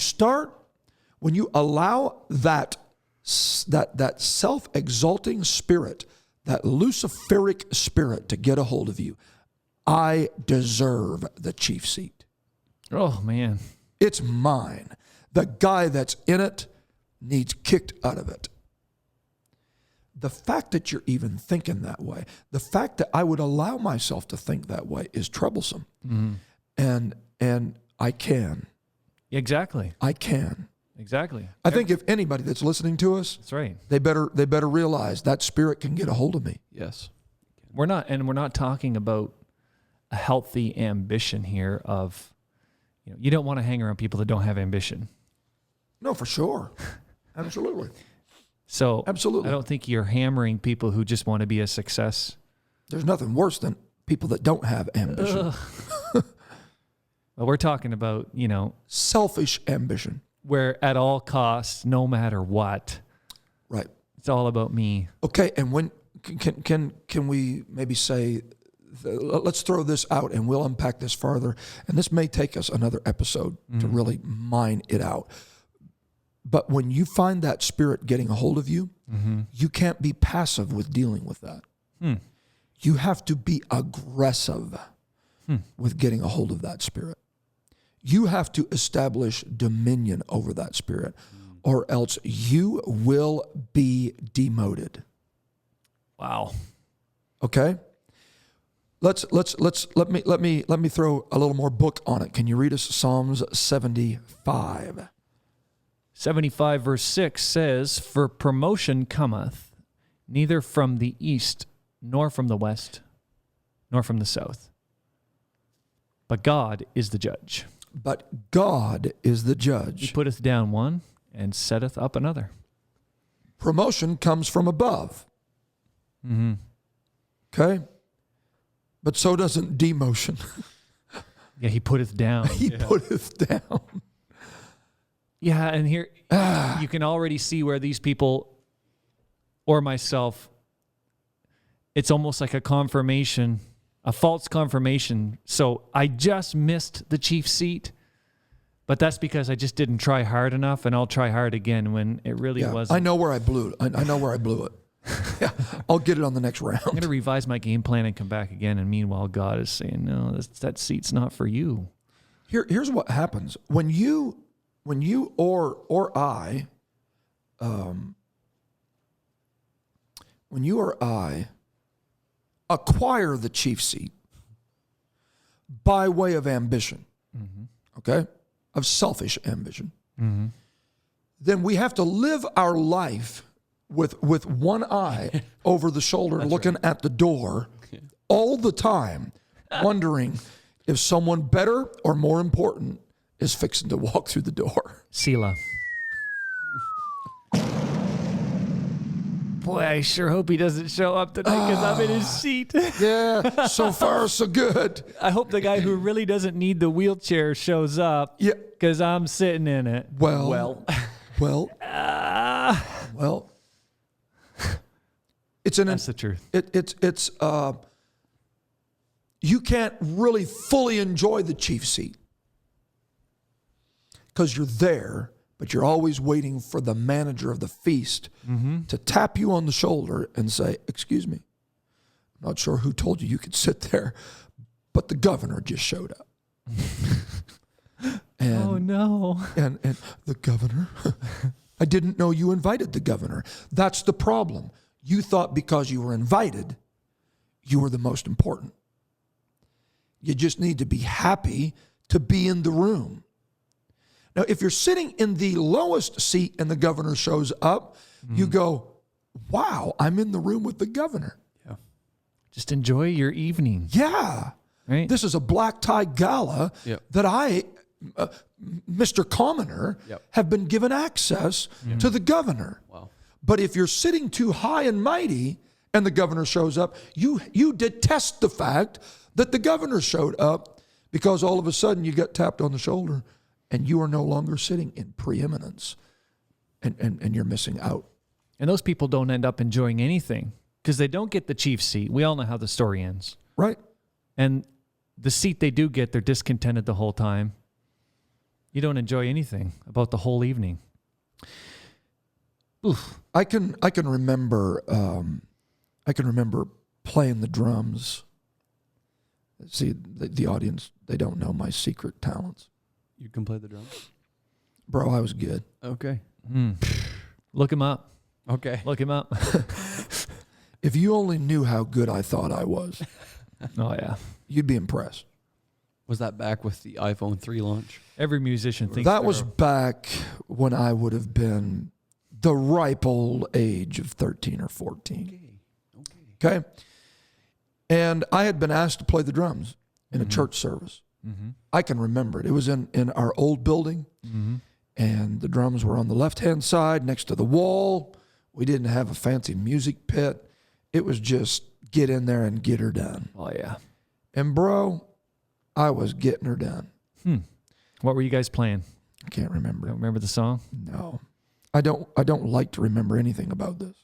Speaker 2: allow that self-exalting spirit, that luciferic spirit to get a hold of you, I deserve the chief seat.
Speaker 1: Oh man.
Speaker 2: It's mine. The guy that's in it needs kicked out of it. The fact that you're even thinking that way, the fact that I would allow myself to think that way is troublesome. And I can.
Speaker 1: Exactly.
Speaker 2: I can.
Speaker 1: Exactly.
Speaker 2: I think if anybody that's listening to us,
Speaker 1: That's right.
Speaker 2: they better realize that spirit can get a hold of me.
Speaker 3: Yes.
Speaker 1: We're not talking about a healthy ambition here of, you don't want to hang around people that don't have ambition.
Speaker 2: No, for sure. Absolutely.
Speaker 1: So
Speaker 2: Absolutely.
Speaker 1: I don't think you're hammering people who just want to be a success.
Speaker 2: There's nothing worse than people that don't have ambition.
Speaker 1: Well, we're talking about,
Speaker 2: Selfish ambition.
Speaker 1: where at all costs, no matter what,
Speaker 2: Right.
Speaker 1: it's all about me.
Speaker 2: Okay, and when can we maybe say, let's throw this out and we'll unpack this further, and this may take us another episode to really mine it out. But when you find that spirit getting a hold of you, you can't be passive with dealing with that. You have to be aggressive with getting a hold of that spirit. You have to establish dominion over that spirit, or else you will be demoted.
Speaker 1: Wow.
Speaker 2: Okay? Let me throw a little more book on it. Can you read us Psalms 75?
Speaker 1: 75 verse 6 says, "For promotion cometh neither from the east, nor from the west, nor from the south. But God is the judge.
Speaker 2: But God is the
Speaker 1: He
Speaker 2: judge.
Speaker 1: putteth down one and setteth up another."
Speaker 2: Promotion comes from above.
Speaker 1: Mm-hmm.
Speaker 2: Okay? But so doesn't demotion.
Speaker 1: Yeah, he putteth down.
Speaker 2: He putteth down.
Speaker 1: Yeah, and here you can already see where these people, or myself, it's almost like a confirmation, a false confirmation. So I just missed the chief seat, but that's because I just didn't try hard enough, and I'll try hard again when it really wasn't.
Speaker 2: I know where I blew it. I know where I blew it. Yeah, I'll get it on the next round.
Speaker 1: I'm going to revise my game plan and come back again, and meanwhile, God is saying, no, that seat's not for you.
Speaker 2: Here's what happens. When you or I acquire the chief seat by way of ambition, okay, of selfish ambition, then we have to live our life with one eye over the shoulder, looking at the door all the time, wondering if someone better or more important is fixing to walk through the door.
Speaker 1: Selah. Boy, I sure hope he doesn't show up tonight because I'm in his seat.
Speaker 2: Yeah, so far so good.
Speaker 1: I hope the guy who really doesn't need the wheelchair shows up.
Speaker 2: Yeah.
Speaker 1: Because I'm sitting in it.
Speaker 2: Well.
Speaker 1: That's the truth.
Speaker 2: It's you can't really fully enjoy the chief seat because you're there, but you're always waiting for the manager of the feast to tap you on the shoulder and say, "Excuse me, I'm not sure who told you could sit there, but the governor just showed up." And,
Speaker 1: oh no!
Speaker 2: And the governor, I didn't know you invited the governor. That's the problem. You thought because you were invited, you were the most important. You just need to be happy to be in the room. Now, if you're sitting in the lowest seat and the governor shows up, you go, "Wow, I'm in the room with the governor."
Speaker 1: Yeah. Just enjoy your evening.
Speaker 2: Yeah.
Speaker 1: Right?
Speaker 2: This is a black tie gala that I, Mr. Commoner, have been given access to the governor.
Speaker 3: Wow.
Speaker 2: But if you're sitting too high and mighty and the governor shows up, you detest the fact that the governor showed up because all of a sudden you got tapped on the shoulder and you are no longer sitting in preeminence and you're missing out.
Speaker 1: And those people don't end up enjoying anything because they don't get the chief seat. We all know how the story ends.
Speaker 2: Right.
Speaker 1: And the seat they do get, they're discontented the whole time. You don't enjoy anything about the whole evening. Oof.
Speaker 2: I can remember playing the drums. See, the audience, they don't know my secret talents.
Speaker 3: You can play the drums?
Speaker 2: Bro, I was good.
Speaker 3: Okay.
Speaker 1: Look him up.
Speaker 3: Okay.
Speaker 1: Look him up.
Speaker 2: If you only knew how good I thought I was,
Speaker 1: Oh, yeah.
Speaker 2: you'd be impressed.
Speaker 3: Was that back with the iPhone 3 launch?
Speaker 1: Every musician thinks
Speaker 2: That was back when I would have been the ripe old age of 13 or 14. Okay. And I had been asked to play the drums in a church service. I can remember it. It was in our old building, and the drums were on the left-hand side next to the wall. We didn't have a fancy music pit. It was just get in there and get her done.
Speaker 1: Oh, yeah.
Speaker 2: And bro, I was getting her done.
Speaker 1: What were you guys playing?
Speaker 2: I can't remember.
Speaker 1: Don't remember the song?
Speaker 2: No. I don't like to remember anything about this.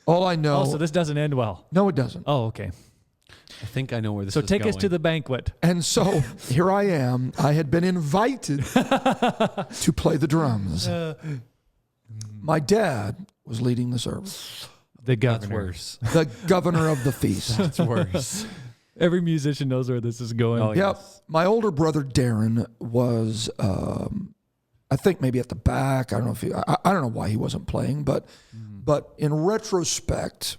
Speaker 2: All I know.
Speaker 1: Oh, so this doesn't end well.
Speaker 2: No, it doesn't.
Speaker 1: Oh, okay.
Speaker 3: I think I know where this
Speaker 1: So
Speaker 3: is
Speaker 1: take
Speaker 3: going.
Speaker 1: us to the banquet.
Speaker 2: And so here I am. I had been invited to play the drums. My dad was leading the service.
Speaker 1: The
Speaker 3: That's
Speaker 1: governor.
Speaker 3: worse.
Speaker 2: The governor of the feast.
Speaker 3: That's worse.
Speaker 1: Every musician knows where this is going.
Speaker 3: Oh, yeah.
Speaker 2: Yep. My older brother Darren was, I think maybe at the back. I don't know if I don't know why he wasn't playing, but in retrospect,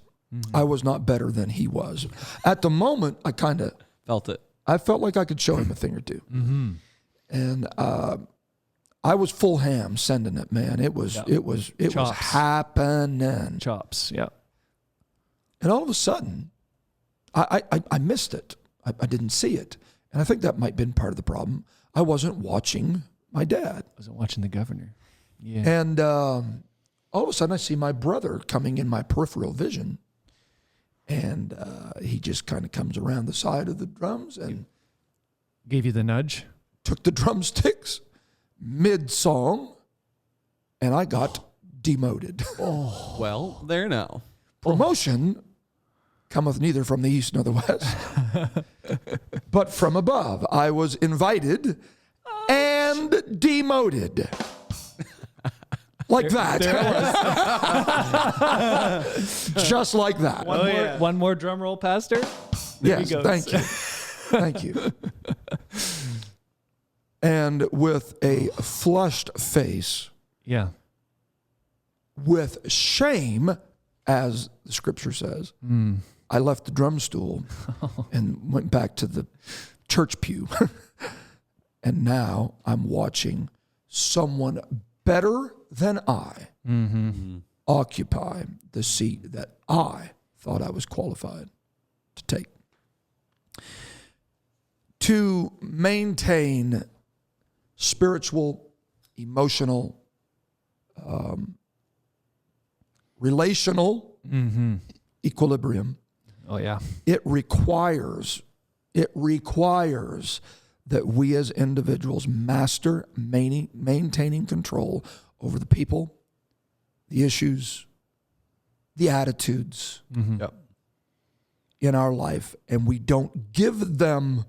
Speaker 2: I was not better than he was. At the moment, I
Speaker 3: Felt it.
Speaker 2: felt like I could show him a thing or two. And I was full ham sending it, man. It was happening.
Speaker 1: Chops. Yeah.
Speaker 2: And all of a sudden, I missed it. I didn't see it. And I think that might have been part of the problem. I wasn't watching my dad.
Speaker 1: Wasn't watching the governor. Yeah.
Speaker 2: And all of a sudden, I see my brother coming in my peripheral vision. And he just kind of comes around the side of the drums and
Speaker 1: Gave you the nudge?
Speaker 2: took the drumsticks mid-song, and I got demoted.
Speaker 3: Well, there now.
Speaker 2: Promotion cometh neither from the east nor the west, but from above. I was invited and demoted. Like that. Just like that.
Speaker 1: One more drum roll, Pastor. There
Speaker 2: Yes,
Speaker 1: he goes.
Speaker 2: thank you. Thank you. And with a flushed face,
Speaker 1: Yeah.
Speaker 2: with shame, as the scripture says, I left the drum stool and went back to the church pew. And now I'm watching someone better than I occupy the seat that I thought I was qualified to take. To maintain spiritual, emotional, relational equilibrium,
Speaker 1: Oh, yeah.
Speaker 2: it requires that we as individuals master maintaining control over the people, the issues, the attitudes
Speaker 3: Yep.
Speaker 2: in our life, and we don't give them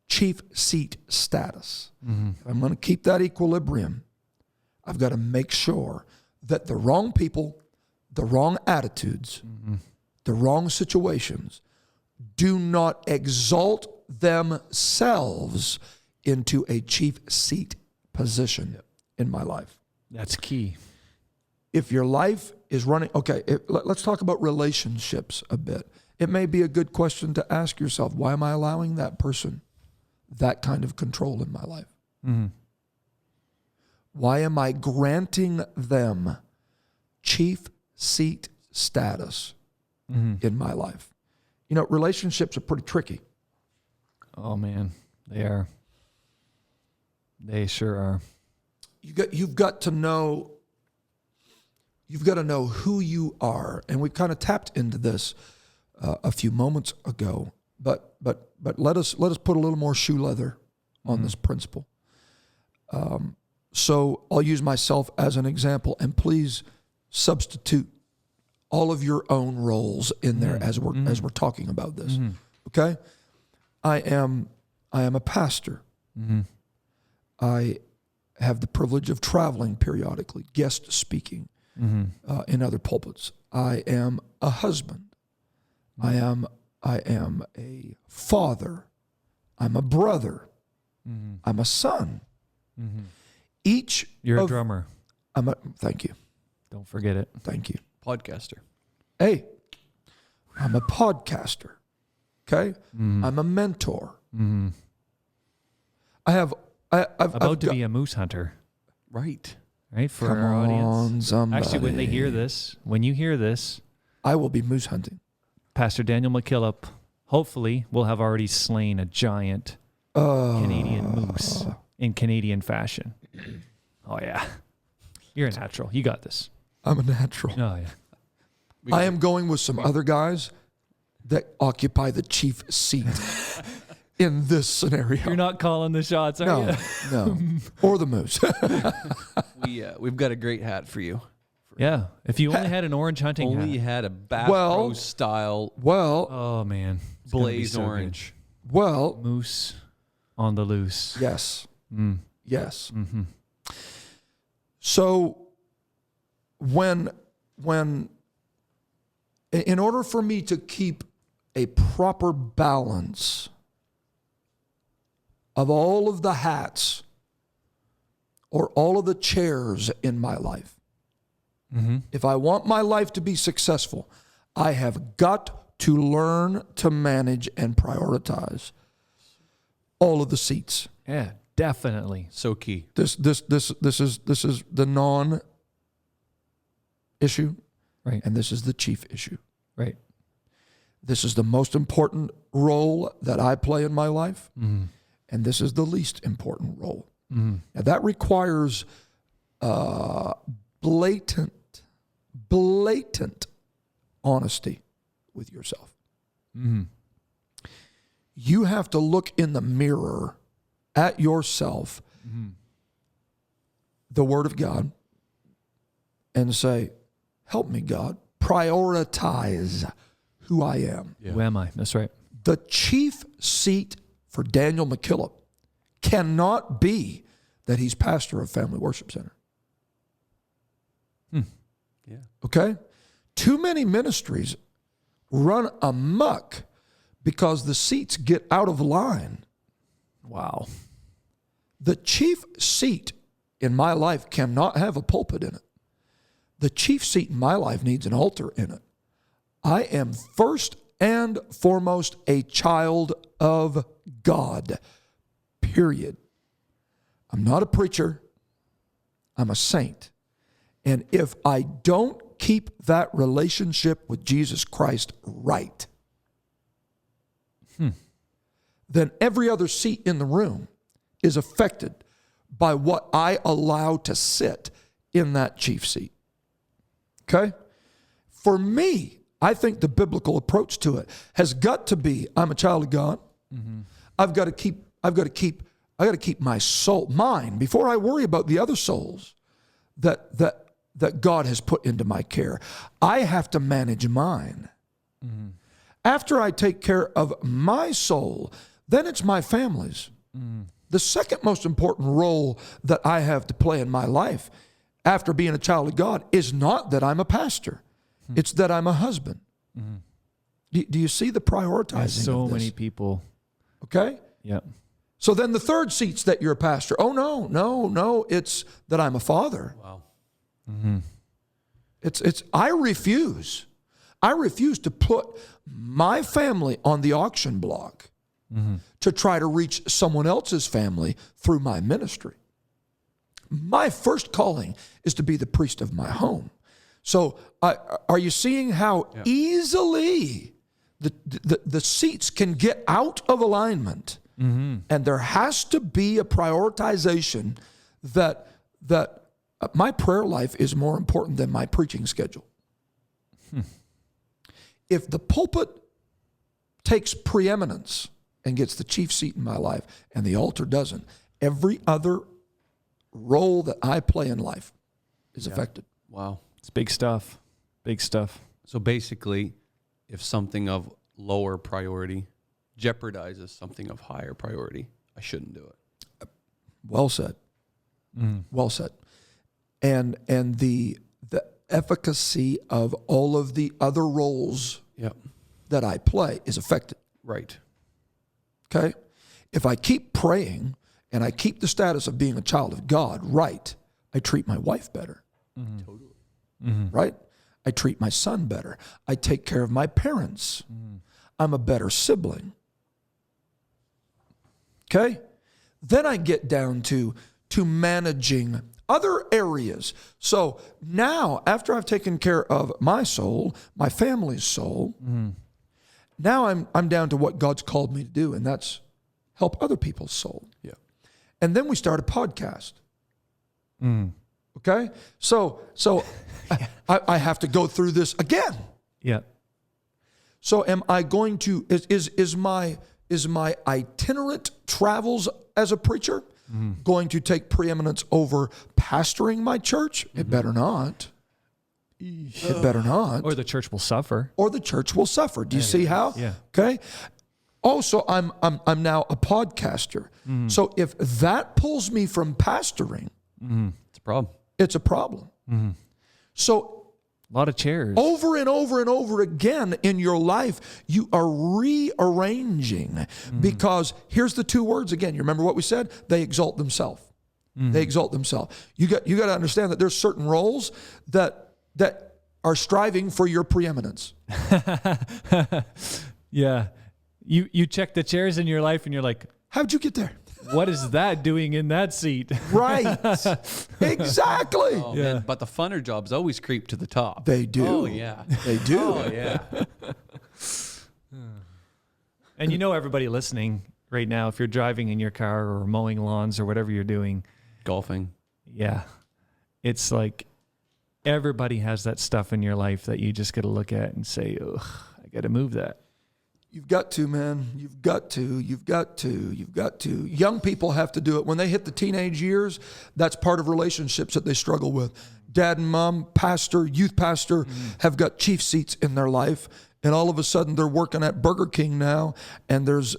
Speaker 2: chief seat status. If I'm going to keep that equilibrium, I've got to make sure that the wrong people, the wrong attitudes, the wrong situations do not exalt themselves into a chief seat position in my life.
Speaker 1: That's key.
Speaker 2: If your life is running, let's talk about relationships a bit. It may be a good question to ask yourself, why am I allowing that person that kind of control in my life? Why am I granting them chief seat status in my life? You know, relationships are pretty tricky.
Speaker 1: Oh, man. They are. They sure are.
Speaker 2: You've got to know who you are, and we kind of tapped into this a few moments ago. But let us put a little more shoe leather on this principle. So I'll use myself as an example, and please substitute all of your own roles in there as we're talking about this. Okay, I am a pastor. I have the privilege of traveling periodically, guest speaking in other pulpits. I am a husband. I am a father. I'm a brother. I'm a son.
Speaker 1: You're a drummer.
Speaker 2: Thank you.
Speaker 1: Don't forget it.
Speaker 2: Thank you.
Speaker 3: Podcaster.
Speaker 2: Hey, I'm a podcaster. Okay? I'm a mentor. I've
Speaker 1: About to be a moose hunter,
Speaker 3: Right.
Speaker 1: right? For
Speaker 2: Come
Speaker 1: our audience.
Speaker 2: on,
Speaker 1: Actually, when
Speaker 2: somebody.
Speaker 1: you hear this,
Speaker 2: I will be moose hunting.
Speaker 1: Pastor Daniel McKillop, hopefully, will have already slain a giant Canadian moose in Canadian fashion. Oh, yeah. You're a natural. You got this.
Speaker 2: I'm a natural.
Speaker 1: Oh, yeah.
Speaker 2: I am going with some other guys that occupy the chief seat in this scenario.
Speaker 1: You're not calling the shots, are you?
Speaker 2: No. Or the moose.
Speaker 3: We've got a great hat for you.
Speaker 1: Yeah. If you only had an orange hunting
Speaker 3: Only
Speaker 1: hat.
Speaker 3: had a Bass Pro style
Speaker 2: Well,
Speaker 1: Oh, man. It's gonna be
Speaker 3: blaze
Speaker 1: so good.
Speaker 3: orange.
Speaker 2: well,
Speaker 1: Moose on the loose.
Speaker 2: yes. Yes.
Speaker 1: Mm-hmm.
Speaker 2: So when in order for me to keep a proper balance of all of the hats or all of the chairs in my life, if I want my life to be successful, I have got to learn to manage and prioritize all of the seats.
Speaker 1: Yeah, definitely.
Speaker 3: So key.
Speaker 2: This is the non-issue,
Speaker 1: Right.
Speaker 2: and this is the chief issue.
Speaker 1: Right.
Speaker 2: This is the most important role that I play in my life, and this is the least important role. Now, that requires blatant honesty with yourself. You have to look in the mirror at yourself, the Word of God, and say, help me, God, prioritize who I am.
Speaker 1: Who am I? That's right.
Speaker 2: The chief seat for Daniel McKillop cannot be that he's pastor of Family Worship Center.
Speaker 3: Yeah.
Speaker 2: Okay? Too many ministries run amok because the seats get out of line.
Speaker 1: Wow.
Speaker 2: The chief seat in my life cannot have a pulpit in it. The chief seat in my life needs an altar in it. I am first and foremost a child of God, period. I'm not a preacher. I'm a saint. And if I don't keep that relationship with Jesus Christ right, then every other seat in the room is affected by what I allow to sit in that chief seat. Okay? For me, I think the biblical approach to it has got to be, I'm a child of God. I've got to keep my soul, mine, before I worry about the other souls that God has put into my care. I have to manage mine. After I take care of my soul, then it's my family's. The second most important role that I have to play in my life after being a child of God is not that I'm a pastor. It's that I'm a husband. Do you see the prioritizing
Speaker 1: So
Speaker 2: of this?
Speaker 1: many people.
Speaker 2: Okay?
Speaker 1: Yeah.
Speaker 2: So then the third seat's that you're a pastor. Oh, no. It's that I'm a father.
Speaker 3: Wow.
Speaker 2: I refuse to put my family on the auction block to try to reach someone else's family through my ministry. My first calling is to be the priest of my home. So are you seeing how easily the seats can get out of alignment? And there has to be a prioritization that my prayer life is more important than my preaching schedule. If the pulpit takes preeminence and gets the chief seat in my life and the altar doesn't, every other role that I play in life is affected.
Speaker 3: Wow.
Speaker 1: It's big stuff. Big stuff.
Speaker 3: So basically, if something of lower priority jeopardizes something of higher priority, I shouldn't do it.
Speaker 2: Well said. Well said. And the efficacy of all of the other roles that I play is affected.
Speaker 3: Right.
Speaker 2: Okay? If I keep praying and I keep the status of being a child of God right, I treat my wife better.
Speaker 3: Totally.
Speaker 2: Right? I treat my son better. I take care of my parents. I'm a better sibling. Okay? Then I get down to managing other areas. So now, after I've taken care of my soul, my family's soul, now I'm down to what God's called me to do, and that's help other people's soul.
Speaker 3: Yeah.
Speaker 2: And then we start a podcast. Okay? So I have to go through this again.
Speaker 1: Yeah.
Speaker 2: So am I going to, is my itinerant travels as a preacher going to take preeminence over pastoring my church? It better not. It better not.
Speaker 1: Or the church will suffer.
Speaker 2: Or the church will suffer. Do you see how?
Speaker 1: Yeah.
Speaker 2: Okay. Also, I'm now a podcaster. So if that pulls me from pastoring,
Speaker 3: It's a problem.
Speaker 2: it's a problem. So
Speaker 1: A lot of chairs.
Speaker 2: over and over and over again in your life, you are rearranging because here's the two words again. You remember what we said? They exalt themselves. They exalt themselves. You got to understand that there's certain roles that are striving for your preeminence.
Speaker 1: Yeah. You check the chairs in your life and you're like,
Speaker 2: How'd you get there?
Speaker 1: what is that doing in that seat?
Speaker 2: Right. Exactly.
Speaker 3: Oh, man. But the funner jobs always creep to the top.
Speaker 2: They do.
Speaker 3: Oh, yeah.
Speaker 2: They do.
Speaker 3: Oh, yeah.
Speaker 1: And you know, everybody listening right now, if you're driving in your car or mowing lawns or whatever you're doing,
Speaker 3: Golfing.
Speaker 1: yeah, it's like everybody has that stuff in your life that you just got to look at and say, ugh, I got to move that.
Speaker 2: You've got to, man. You've got to. You've got to. You've got to. Young people have to do it. When they hit the teenage years, that's part of relationships that they struggle with. Dad and mom, pastor, youth pastor, have got chief seats in their life. And all of a sudden, they're working at Burger King now, and there's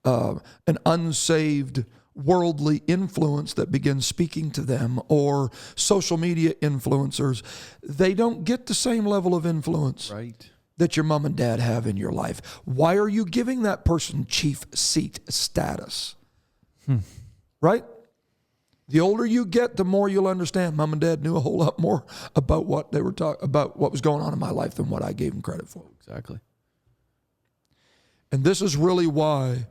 Speaker 2: an unsaved worldly influence that begins speaking to them, or social media influencers. They don't get the same level of influence
Speaker 3: Right.
Speaker 2: that your mom and dad have in your life. Why are you giving that person chief seat status? Right? The older you get, the more you'll understand. Mom and dad knew a whole lot more about what they were about what was going on in my life than what I gave them credit for.
Speaker 3: Exactly.
Speaker 2: And this is really why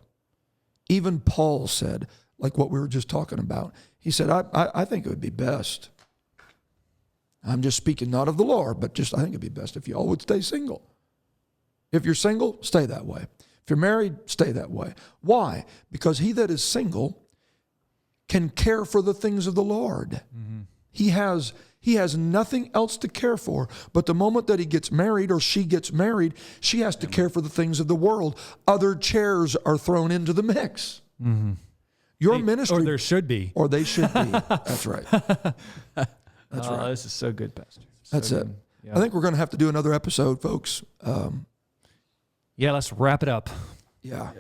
Speaker 2: even Paul said, like what we were just talking about, he said, I think it would be best. I'm just speaking not of the Lord, but just I think it'd be best if you all would stay single. If you're single, stay that way. If you're married, stay that way. Why? Because he that is single can care for the things of the Lord. Mm-hmm. He has nothing else to care for. But the moment that he gets married or she gets married, she has to care for the things of the world. Other chairs are thrown into the mix. Mm-hmm. Your ministry.
Speaker 1: Or there should be.
Speaker 2: Or they should be. That's right. That's right.
Speaker 1: This is so good, Pastor.
Speaker 2: That's it. Yeah. I think we're going to have to do another episode, folks.
Speaker 1: Yeah, let's wrap it up.
Speaker 2: Yeah.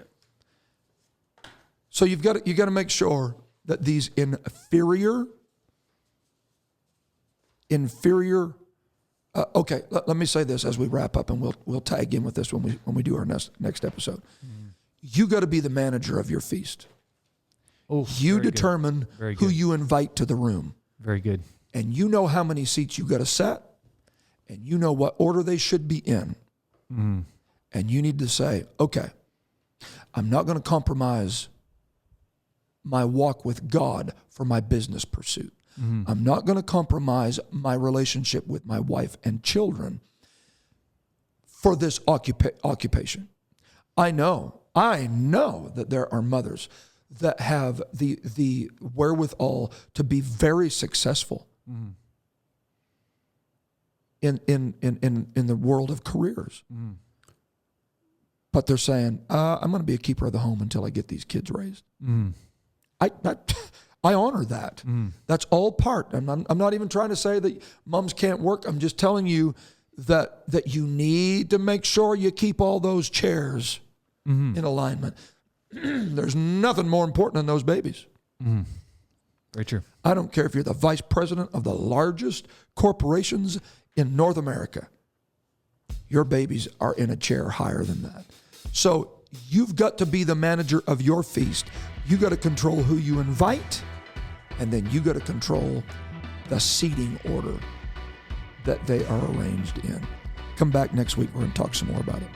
Speaker 2: So you got to make sure that these inferior. Okay, let me say this as we wrap up, and we'll tag in with this when we do our next episode. Mm. You got to be the manager of your feast.
Speaker 1: Oh,
Speaker 2: you determine who you invite to the room.
Speaker 1: Very good.
Speaker 2: And you know how many seats you got to set, and you know what order they should be in. Mm. And you need to say, okay, I'm not going to compromise my walk with God for my business pursuit. Mm-hmm. I'm not going to compromise my relationship with my wife and children for this occupation. I know that there are mothers that have the wherewithal to be very successful in the world of careers. Mm. But they're saying, I'm going to be a keeper of the home until I get these kids raised. Mm. I honor that. Mm. That's all part. I'm not even trying to say that moms can't work. I'm just telling you that you need to make sure you keep all those chairs in alignment. There's nothing more important than those babies. Mm.
Speaker 1: Very true.
Speaker 2: I don't care if you're the vice president of the largest corporations in North America. Your babies are in a chair higher than that. So you've got to be the manager of your feast. You got to control who you invite, and then you got to control the seating order that they are arranged in. Come back next week. We're going to talk some more about it.